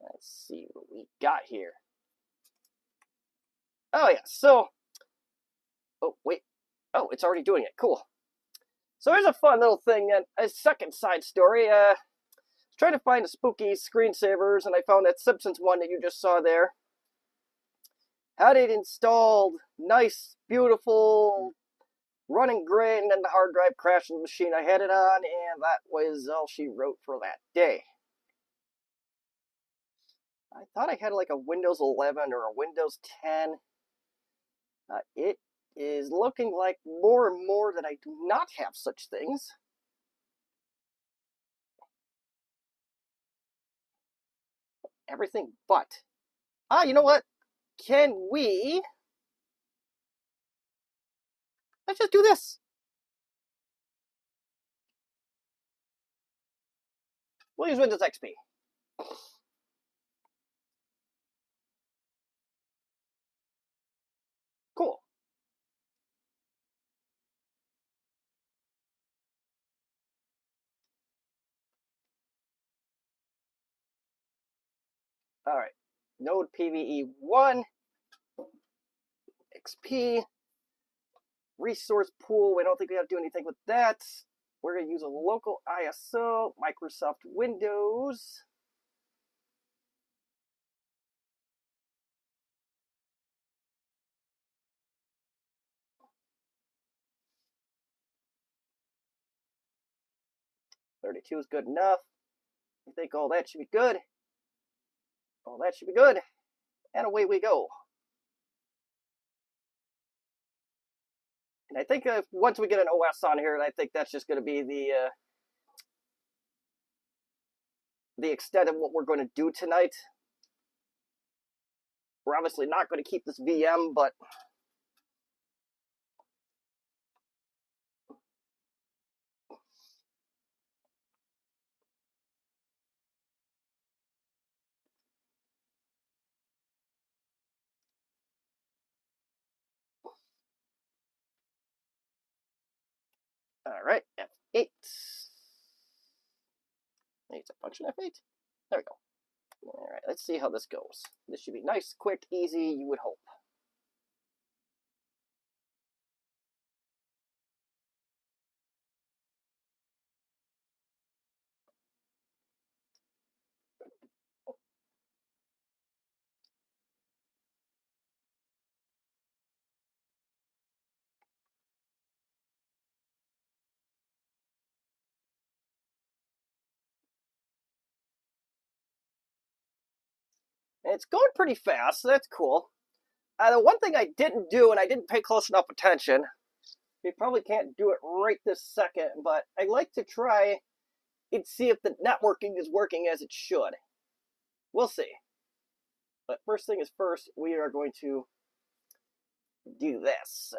S1: Let's see what we got here. Oh yeah, so oh wait. Oh, it's already doing it. Cool. So here's a fun little thing, and a second side story. Trying to find a spooky screensavers, and I found that Simpsons one that you just saw there. Had it installed, nice, beautiful, running great, and then the hard drive crashed the machine I had it on, and that was all she wrote for that day. I thought I had like a Windows 11 or a Windows 10. It is looking like more and more that I do not have such things. Everything but You know what? Can we... Let's just do this. We'll use Windows XP. Cool. All right. Node PVE1, XP, resource pool. We don't think we have to do anything with that. We're going to use a local ISO, Microsoft Windows. .32 is good enough. I think all that should be good. All that should be good. And away we go. And I think once we get an OS on here, I think that's just going to be the extent of what we're going to do tonight. We're obviously not going to keep this VM, but all right, F8. It's a function F8. There we go. All right, let's see how this goes. This should be nice, quick, easy, you would hope. It's going pretty fast, so that's cool. The one thing I didn't do, and I didn't pay close enough attention, you probably can't do it right this second, but I like to try and see if the networking is working as it should. We'll see. But first thing is first, we are going to do this.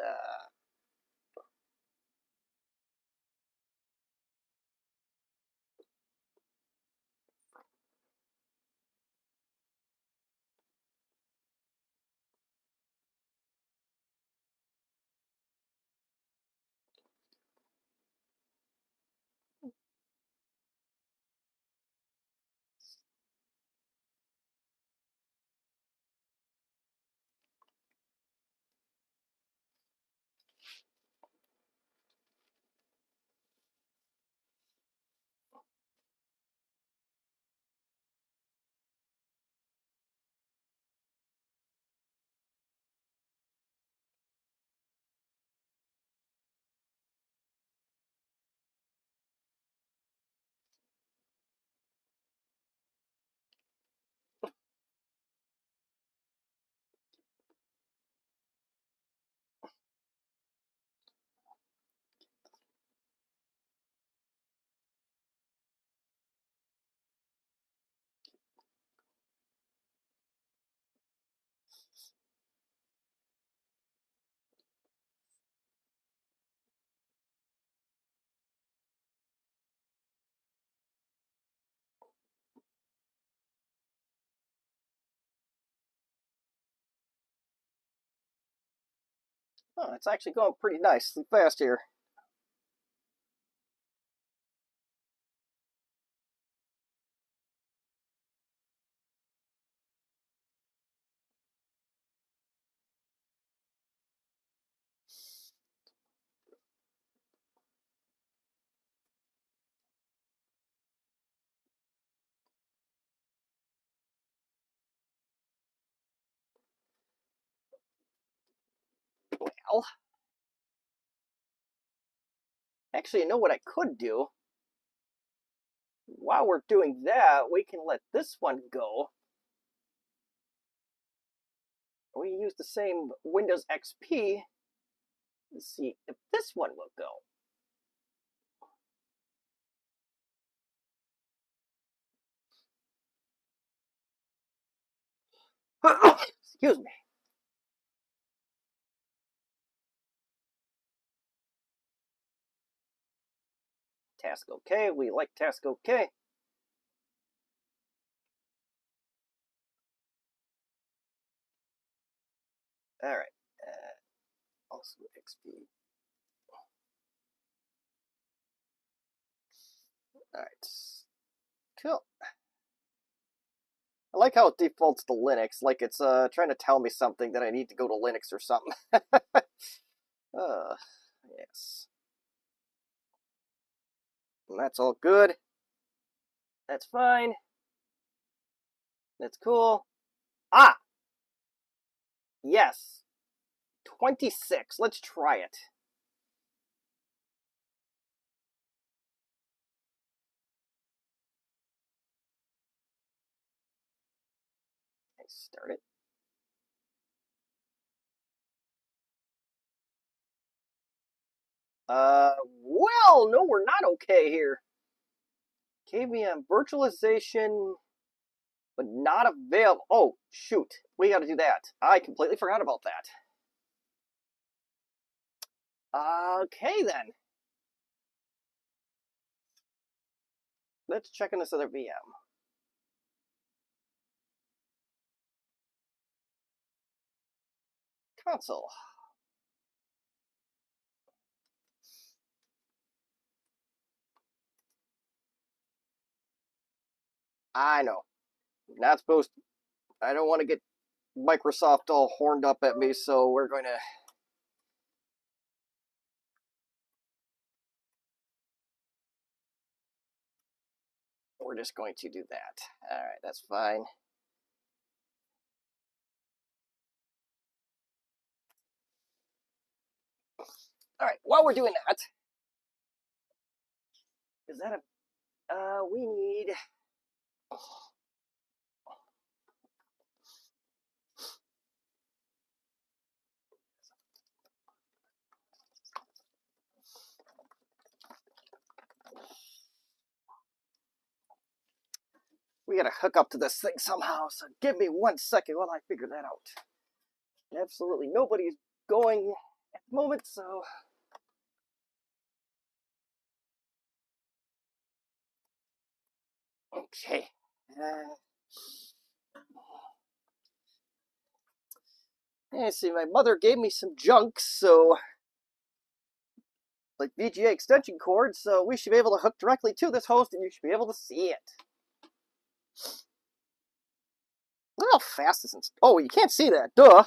S1: Oh, it's actually going pretty nicely fast here. Well, actually, you know what I could do? While we're doing that, we can let this one go. We use the same Windows XP. Let's see if this one will go. Excuse me. Task OK. We like task OK. All right. Also XP. All right. Cool. I like how it defaults to Linux, like it's trying to tell me something that I need to go to Linux or something. Yes. And that's all good. That's fine. That's cool. Ah! Yes. 26. Let's try it. Okay, start it. Well, no, we're not okay here. KVM virtualization, but not available. Oh, shoot. We gotta do that. I completely forgot about that. Okay, then. Let's check in this other VM. Console. I know. Not supposed to. I don't want to get Microsoft all horned up at me, so we're going to... We're just going to do that. All right, that's fine. All right, while we're doing that, is that a... we need... We gotta hook up to this thing somehow, so give me 1 second while I figure that out. Absolutely nobody's going at the moment, so... Okay. Yeah, see, my mother gave me some junk, so... Like VGA extension cord, so we should be able to hook directly to this host, and you should be able to see it. Look how fast this is. Oh, you can't see that, duh.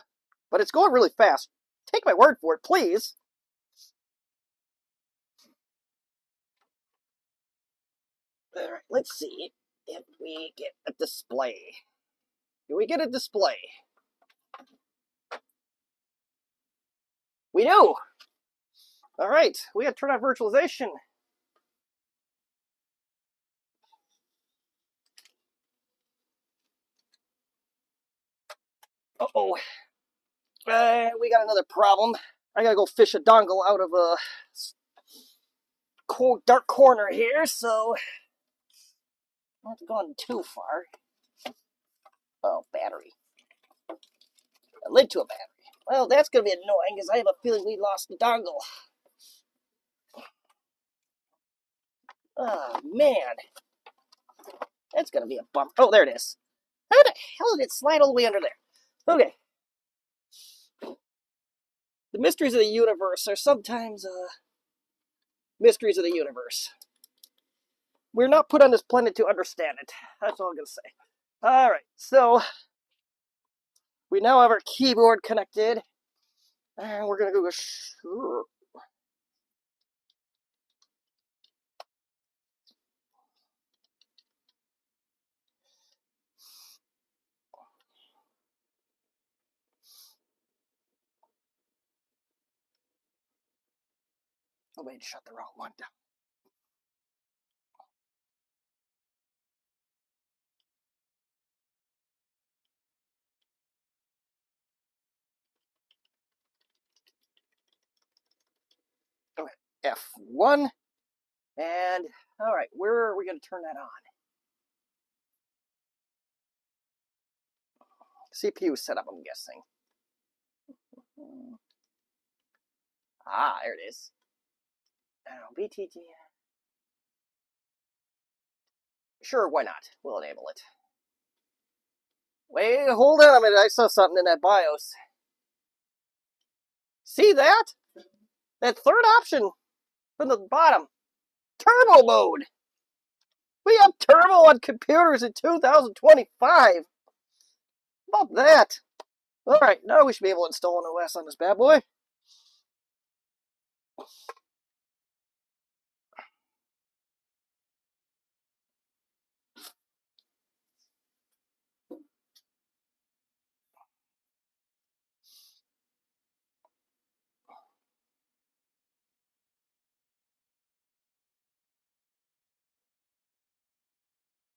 S1: But it's going really fast. Take my word for it, please. Alright, let's see if we get a display. Do we get a display? We do! Alright, we gotta turn on virtualization. Uh-oh. We got another problem. I gotta go fish a dongle out of a dark corner here, so not gone too far. Oh, battery. A lid to a battery. Well, that's gonna be annoying, because I have a feeling we lost the dongle. Oh, man. That's gonna be a bummer. Oh, there it is. How the hell did it slide all the way under there? Okay. The mysteries of the universe are sometimes, mysteries of the universe. We're not put on this planet to understand it. That's all I'm gonna say. Alright, so we now have our keyboard connected. And we're gonna go... Oh, wait, shut the wrong one down. Okay, F1. And, alright, where are we going to turn that on? CPU setup, I'm guessing. Ah, there it is. BTG. Sure, why not? We'll enable it. Wait, hold on a minute. I saw something in that BIOS. See that? That third option from the bottom. Turbo mode. We have turbo on computers in 2025. How about that? Alright, now we should be able to install an OS on this bad boy.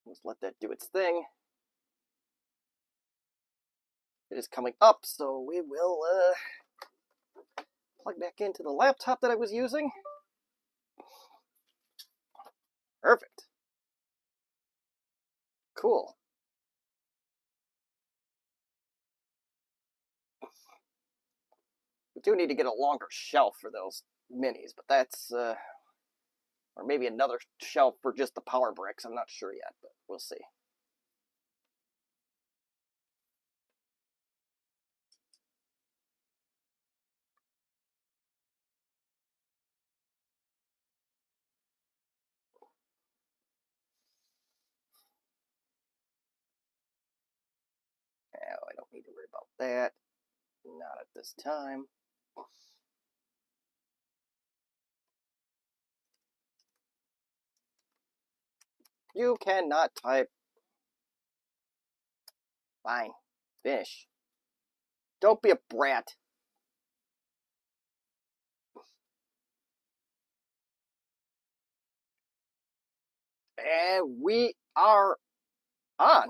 S1: Let's let that do its thing. It is coming up, so we will plug back into the laptop that I was using. Perfect. Cool. We do need to get a longer shelf for those minis, but that's, or maybe another shelf for just the power bricks. I'm not sure yet, but we'll see. Now, I don't need to worry about that. Not at this time. You cannot type. Fine. Finish. Don't be a brat. And we are on.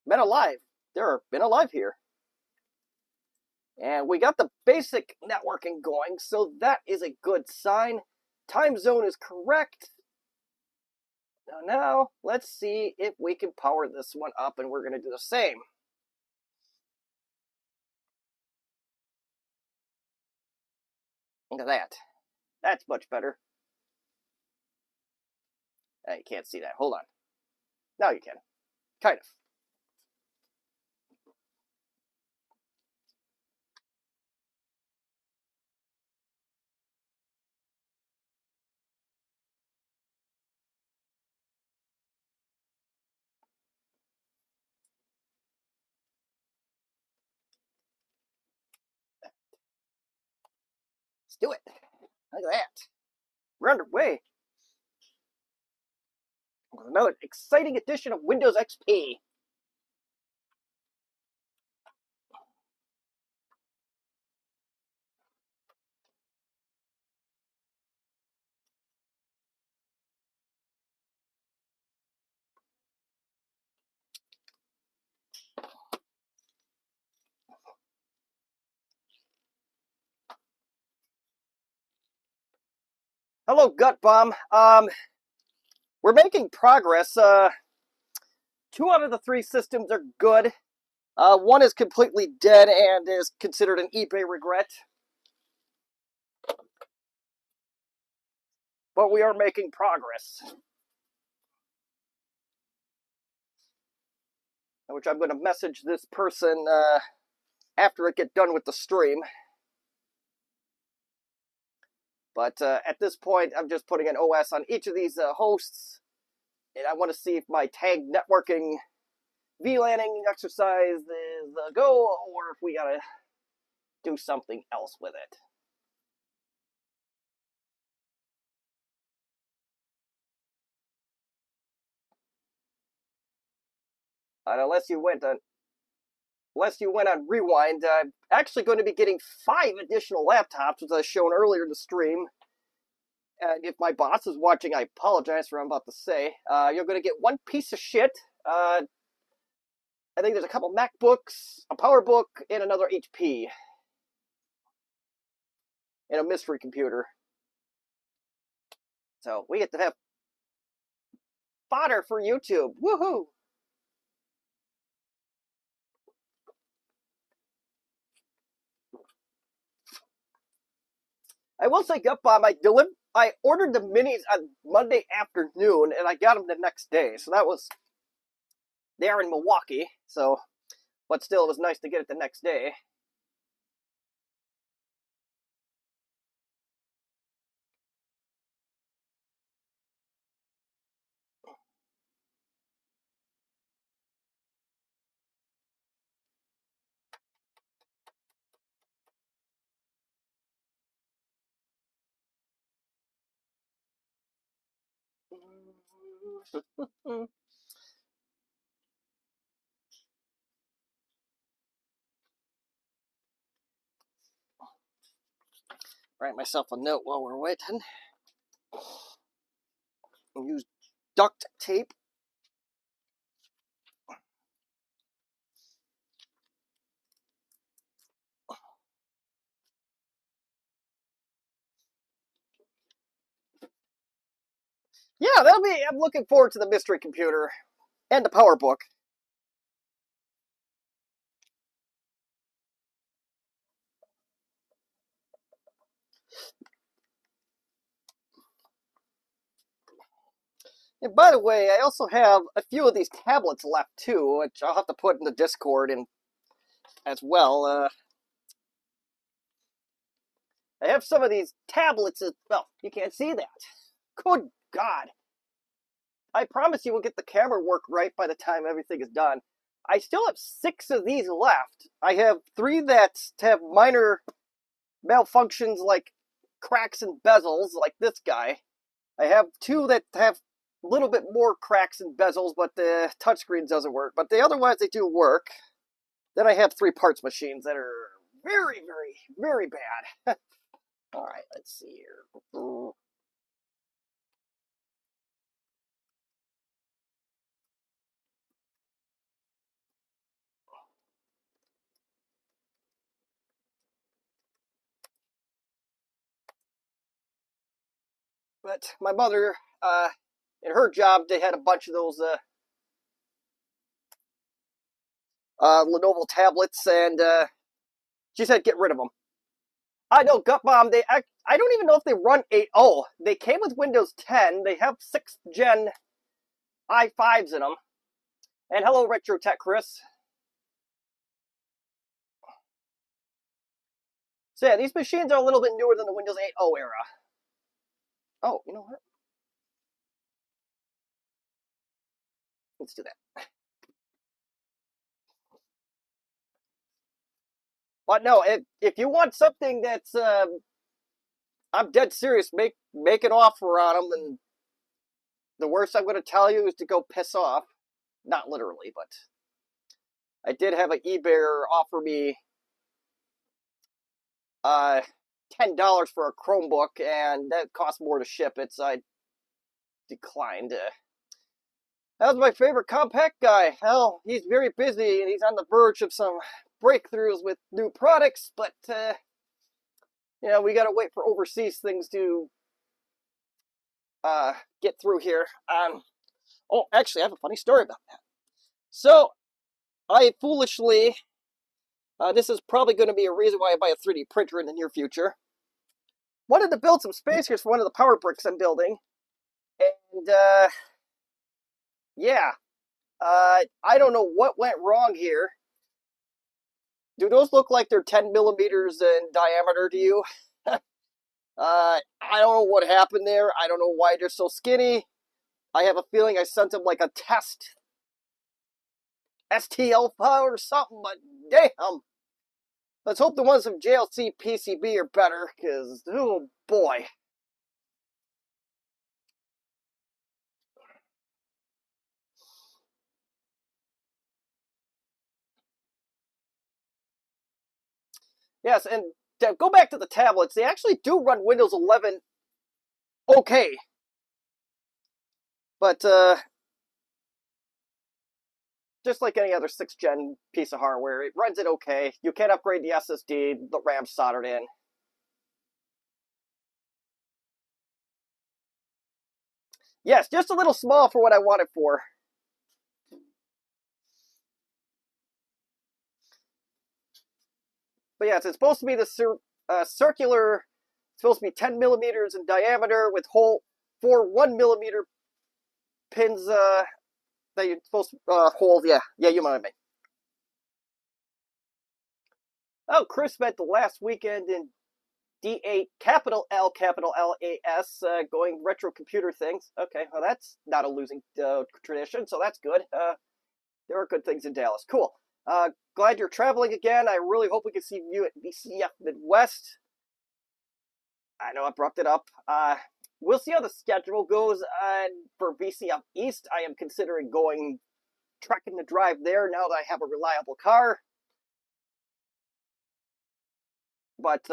S1: Been alive. There are been alive here. And we got the basic networking going, so that is a good sign. Time zone is correct. Now, let's see if we can power this one up, and we're going to do the same. Look at that. That's much better. You can't see that. Hold on. Now you can. Kind of. Let's do it. Look at that. We're underway. Another exciting edition of Windows XP. Hello, Gut Bomb. We're making progress. 2 out of the 3 systems are good. One is completely dead and is considered an eBay regret. But we are making progress. Which I'm going to message this person after I get done with the stream. But at this point, I'm just putting an OS on each of these hosts. And I want to see if my tag networking VLANing exercise is a go, or if we got to do something else with it. And unless you went on Rewind, I'm actually going to be getting 5 additional laptops, as I shown earlier in the stream. And if my boss is watching, I apologize for what I'm about to say. You're going to get 1 piece of shit. I think there's a couple MacBooks, a PowerBook, and another HP. And a mystery computer. So we get to have fodder for YouTube. Woohoo! I will say Gutbomb, I ordered the minis on Monday afternoon, and I got them the next day. So that was there in Milwaukee. So, but still, it was nice to get it the next day. Write myself a note while we're waiting. Use duct tape. Yeah, that'll be. I'm looking forward to the mystery computer and the power book. And by the way, I also have a few of these tablets left too, which I'll have to put in the Discord and as well. I have some of these tablets as well. You can't see that. Good God. I promise you will get the camera work right by the time everything is done. I still have 6 of these left. I have 3 that have minor malfunctions like cracks and bezels, like this guy. I have 2 that have a little bit more cracks and bezels, but the touchscreen doesn't work. But the other ones, they do work. Then I have 3 parts machines that are very, very, very bad. All right, let's see here. But my mother, in her job, they had a bunch of those Lenovo tablets, and she said get rid of them. I know, Gutbomb, I don't even know if they run 8.0. They came with Windows 10. They have 6th gen i5s in them. And hello, Retro Tech Chris. So yeah, these machines are a little bit newer than the Windows 8.0 era. Oh, you know what? Let's do that. But no, if you want something that's, I'm dead serious, make an offer on them, and the worst I'm going to tell you is to go piss off. Not literally, but I did have an eBayer offer me $10 for a Chromebook, and that cost more to ship it, so I declined. That was my favorite compact guy. Hell, he's very busy, and he's on the verge of some breakthroughs with new products, but, you know, we gotta wait for overseas things to get through here. Oh, actually, I have a funny story about that. So, I foolishly, this is probably going to be a reason why I buy a 3D printer in the near future, wanted to build some spacers for one of the power bricks I'm building, and, yeah, I don't know what went wrong here. Do those look like they're 10 millimeters in diameter to you? I don't know what happened there. I don't know why they're so skinny. I have a feeling I sent them like a test STL file or something, but damn. Let's hope the ones from JLC PCB are better, because, oh boy. Yes, and to go back to the tablets, they actually do run Windows 11 okay. But, just like any other 6th gen piece of hardware, it runs it okay. You can't upgrade the SSD, the RAM's soldered in. Yes, just a little small for what I want it for. But yes, it's supposed to be the circular supposed to be 10 millimeters in diameter with 4 1 millimeter pins that you're supposed to hold. Yeah, you know what I mean. Oh, Chris spent the last weekend in D8 capital LAS going retro computer things. Okay, well that's not a losing tradition, so that's good. There are good things in Dallas. Cool. Glad you're traveling again. I really hope we can see you at VCF Midwest. I know I brought it up. We'll see how the schedule goes for VCF East. I am considering tracking the drive there now that I have a reliable car. But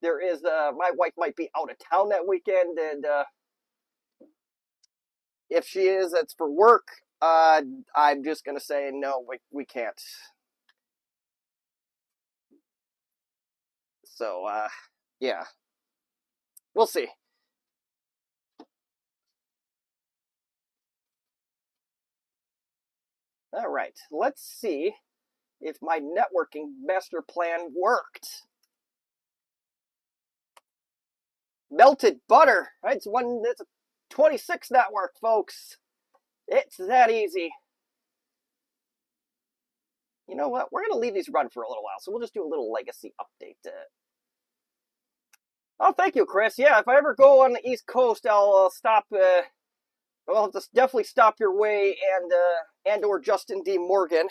S1: there is my wife might be out of town that weekend, and if she is, it's for work. I'm just gonna say no, we can't. So yeah, we'll see. All right, let's see if my networking master plan worked. Melted butter. It's a 26 network, folks. It's that easy. You know what? We're going to leave these run for a little while, so we'll just do a little legacy update. Oh, thank you, Chris. Yeah, if I ever go on the East Coast, I'll stop. I'll just definitely stop your way and or Justin D. Morgan.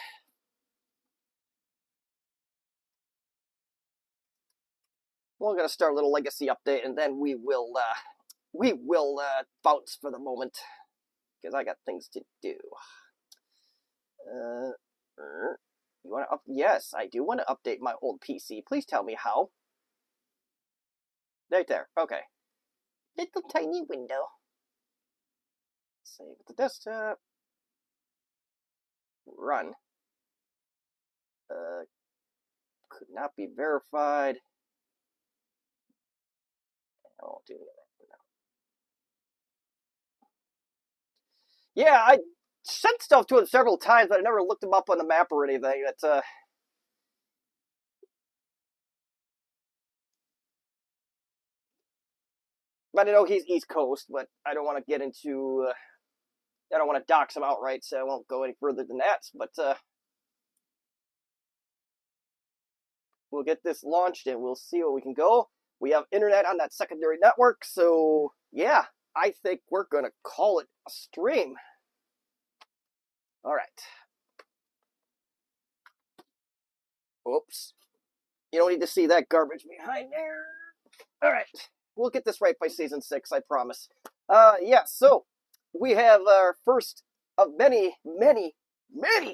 S1: We're going to start a little legacy update, and then we will bounce for the moment because I got things to do. You want to Yes, I do want to update my old PC. Please tell me how. Right there. Okay. Little tiny window. Save the desktop. Run. Could not be verified. I won't do that now. Yeah, I sent stuff to him several times, but I never looked him up on the map or anything. It's but I know he's East Coast, but I don't want to get into. I don't want to dox him outright, so I won't go any further than that. But we'll get this launched and we'll see where we can go. We have internet on that secondary network, so yeah, I think we're gonna call it a stream. All right. Oops. You don't need to see that garbage behind there. All right. We'll get this right by season 6, I promise. Yeah, so we have our first of many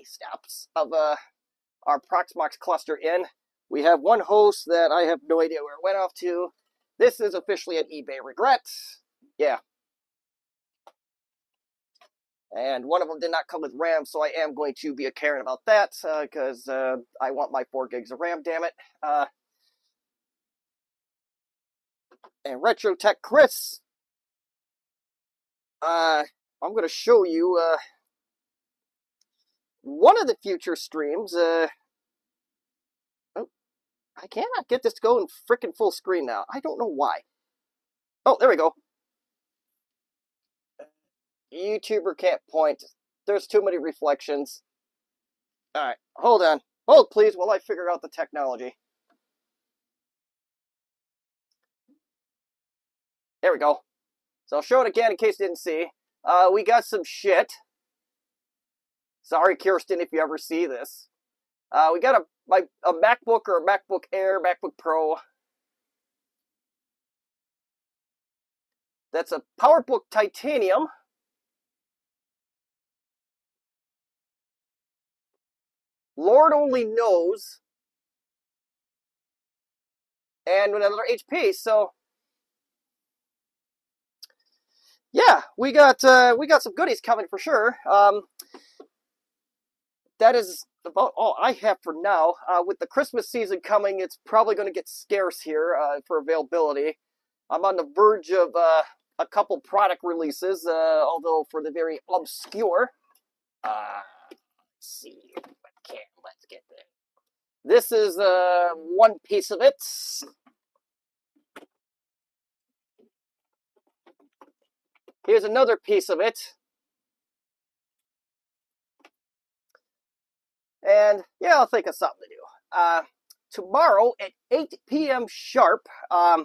S1: steps of our Proxmox cluster in. We have one host that I have no idea where it went off to. This is officially an eBay regret. Yeah. And one of them did not come with RAM, so I am going to be a Karen about that, because I want my 4 gigs of RAM, damn it. And Retro Tech Chris, I'm going to show you one of the future streams. Oh, I cannot get this to go in freaking full screen now. I don't know why. Oh, there we go. YouTuber can't point. There's too many reflections. All right, hold on. Hold, please, while I figure out the technology. There we go. So I'll show it again in case you didn't see. We got some shit. Sorry, Kirsten, if you ever see this. We got a MacBook or a MacBook Air, MacBook Pro. That's a PowerBook Titanium. Lord only knows. And another HP. So yeah, we got some goodies coming for sure. That is about all I have for now. With the Christmas season coming, it's probably going to get scarce here for availability. I'm on the verge of a couple product releases, although for the very obscure. Let's see. Let's get there. This is one piece of it. Here's another piece of it. And yeah, I'll think of something to do. Tomorrow at 8 p.m. sharp, I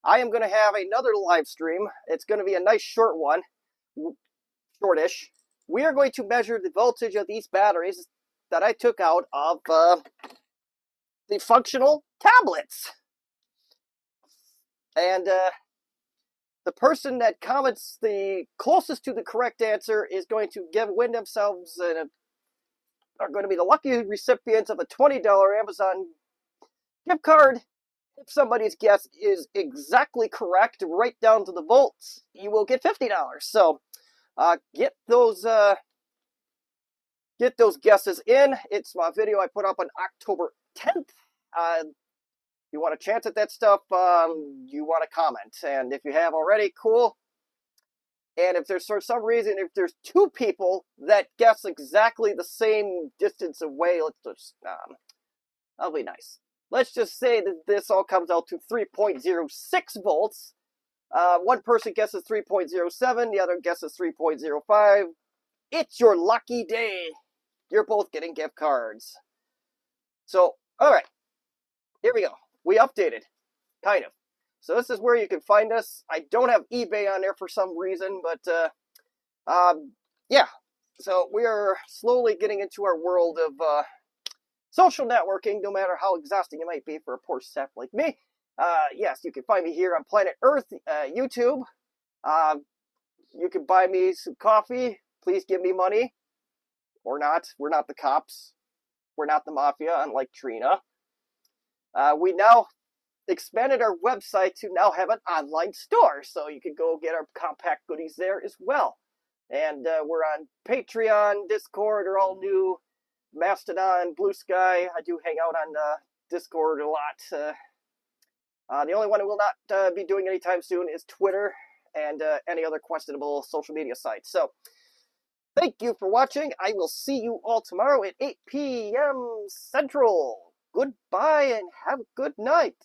S1: am going to have another live stream. It's going to be a nice short one, shortish. We are going to measure the voltage of these batteries that I took out of the functional tablets. And the person that comments the closest to the correct answer is going to win themselves are going to be the lucky recipients of a $20 Amazon gift card. If somebody's guess is exactly correct, right down to the volts, you will get $50. So get those guesses in. It's my video I put up on October 10th. You want a chance at that stuff, you want to comment. And if you have already, cool. And if there's, for some reason, if there's two people that guess exactly the same distance away, let's just, that'll be nice. Let's just say that this all comes out to 3.06 volts. One person guesses 3.07, the other guesses 3.05. It's your lucky day. You're both getting gift cards. So, all right, here we go. We updated, kind of. So this is where you can find us. I don't have eBay on there for some reason, but yeah. So we are slowly getting into our world of social networking, no matter how exhausting it might be for a poor sap like me. Yes, you can find me here on Planet Earth, YouTube. You can buy me some coffee. Please give me money. Or not. We're not the cops. We're not the mafia, unlike Trina. We now expanded our website to now have an online store, so you can go get our compact goodies there as well. And we're on Patreon, Discord are all new, Mastodon, Blue Sky. I do hang out on Discord a lot. The only one I will not be doing anytime soon is Twitter and any other questionable social media sites. So thank you for watching. I will see you all tomorrow at 8 p.m. Central. Goodbye and have a good night.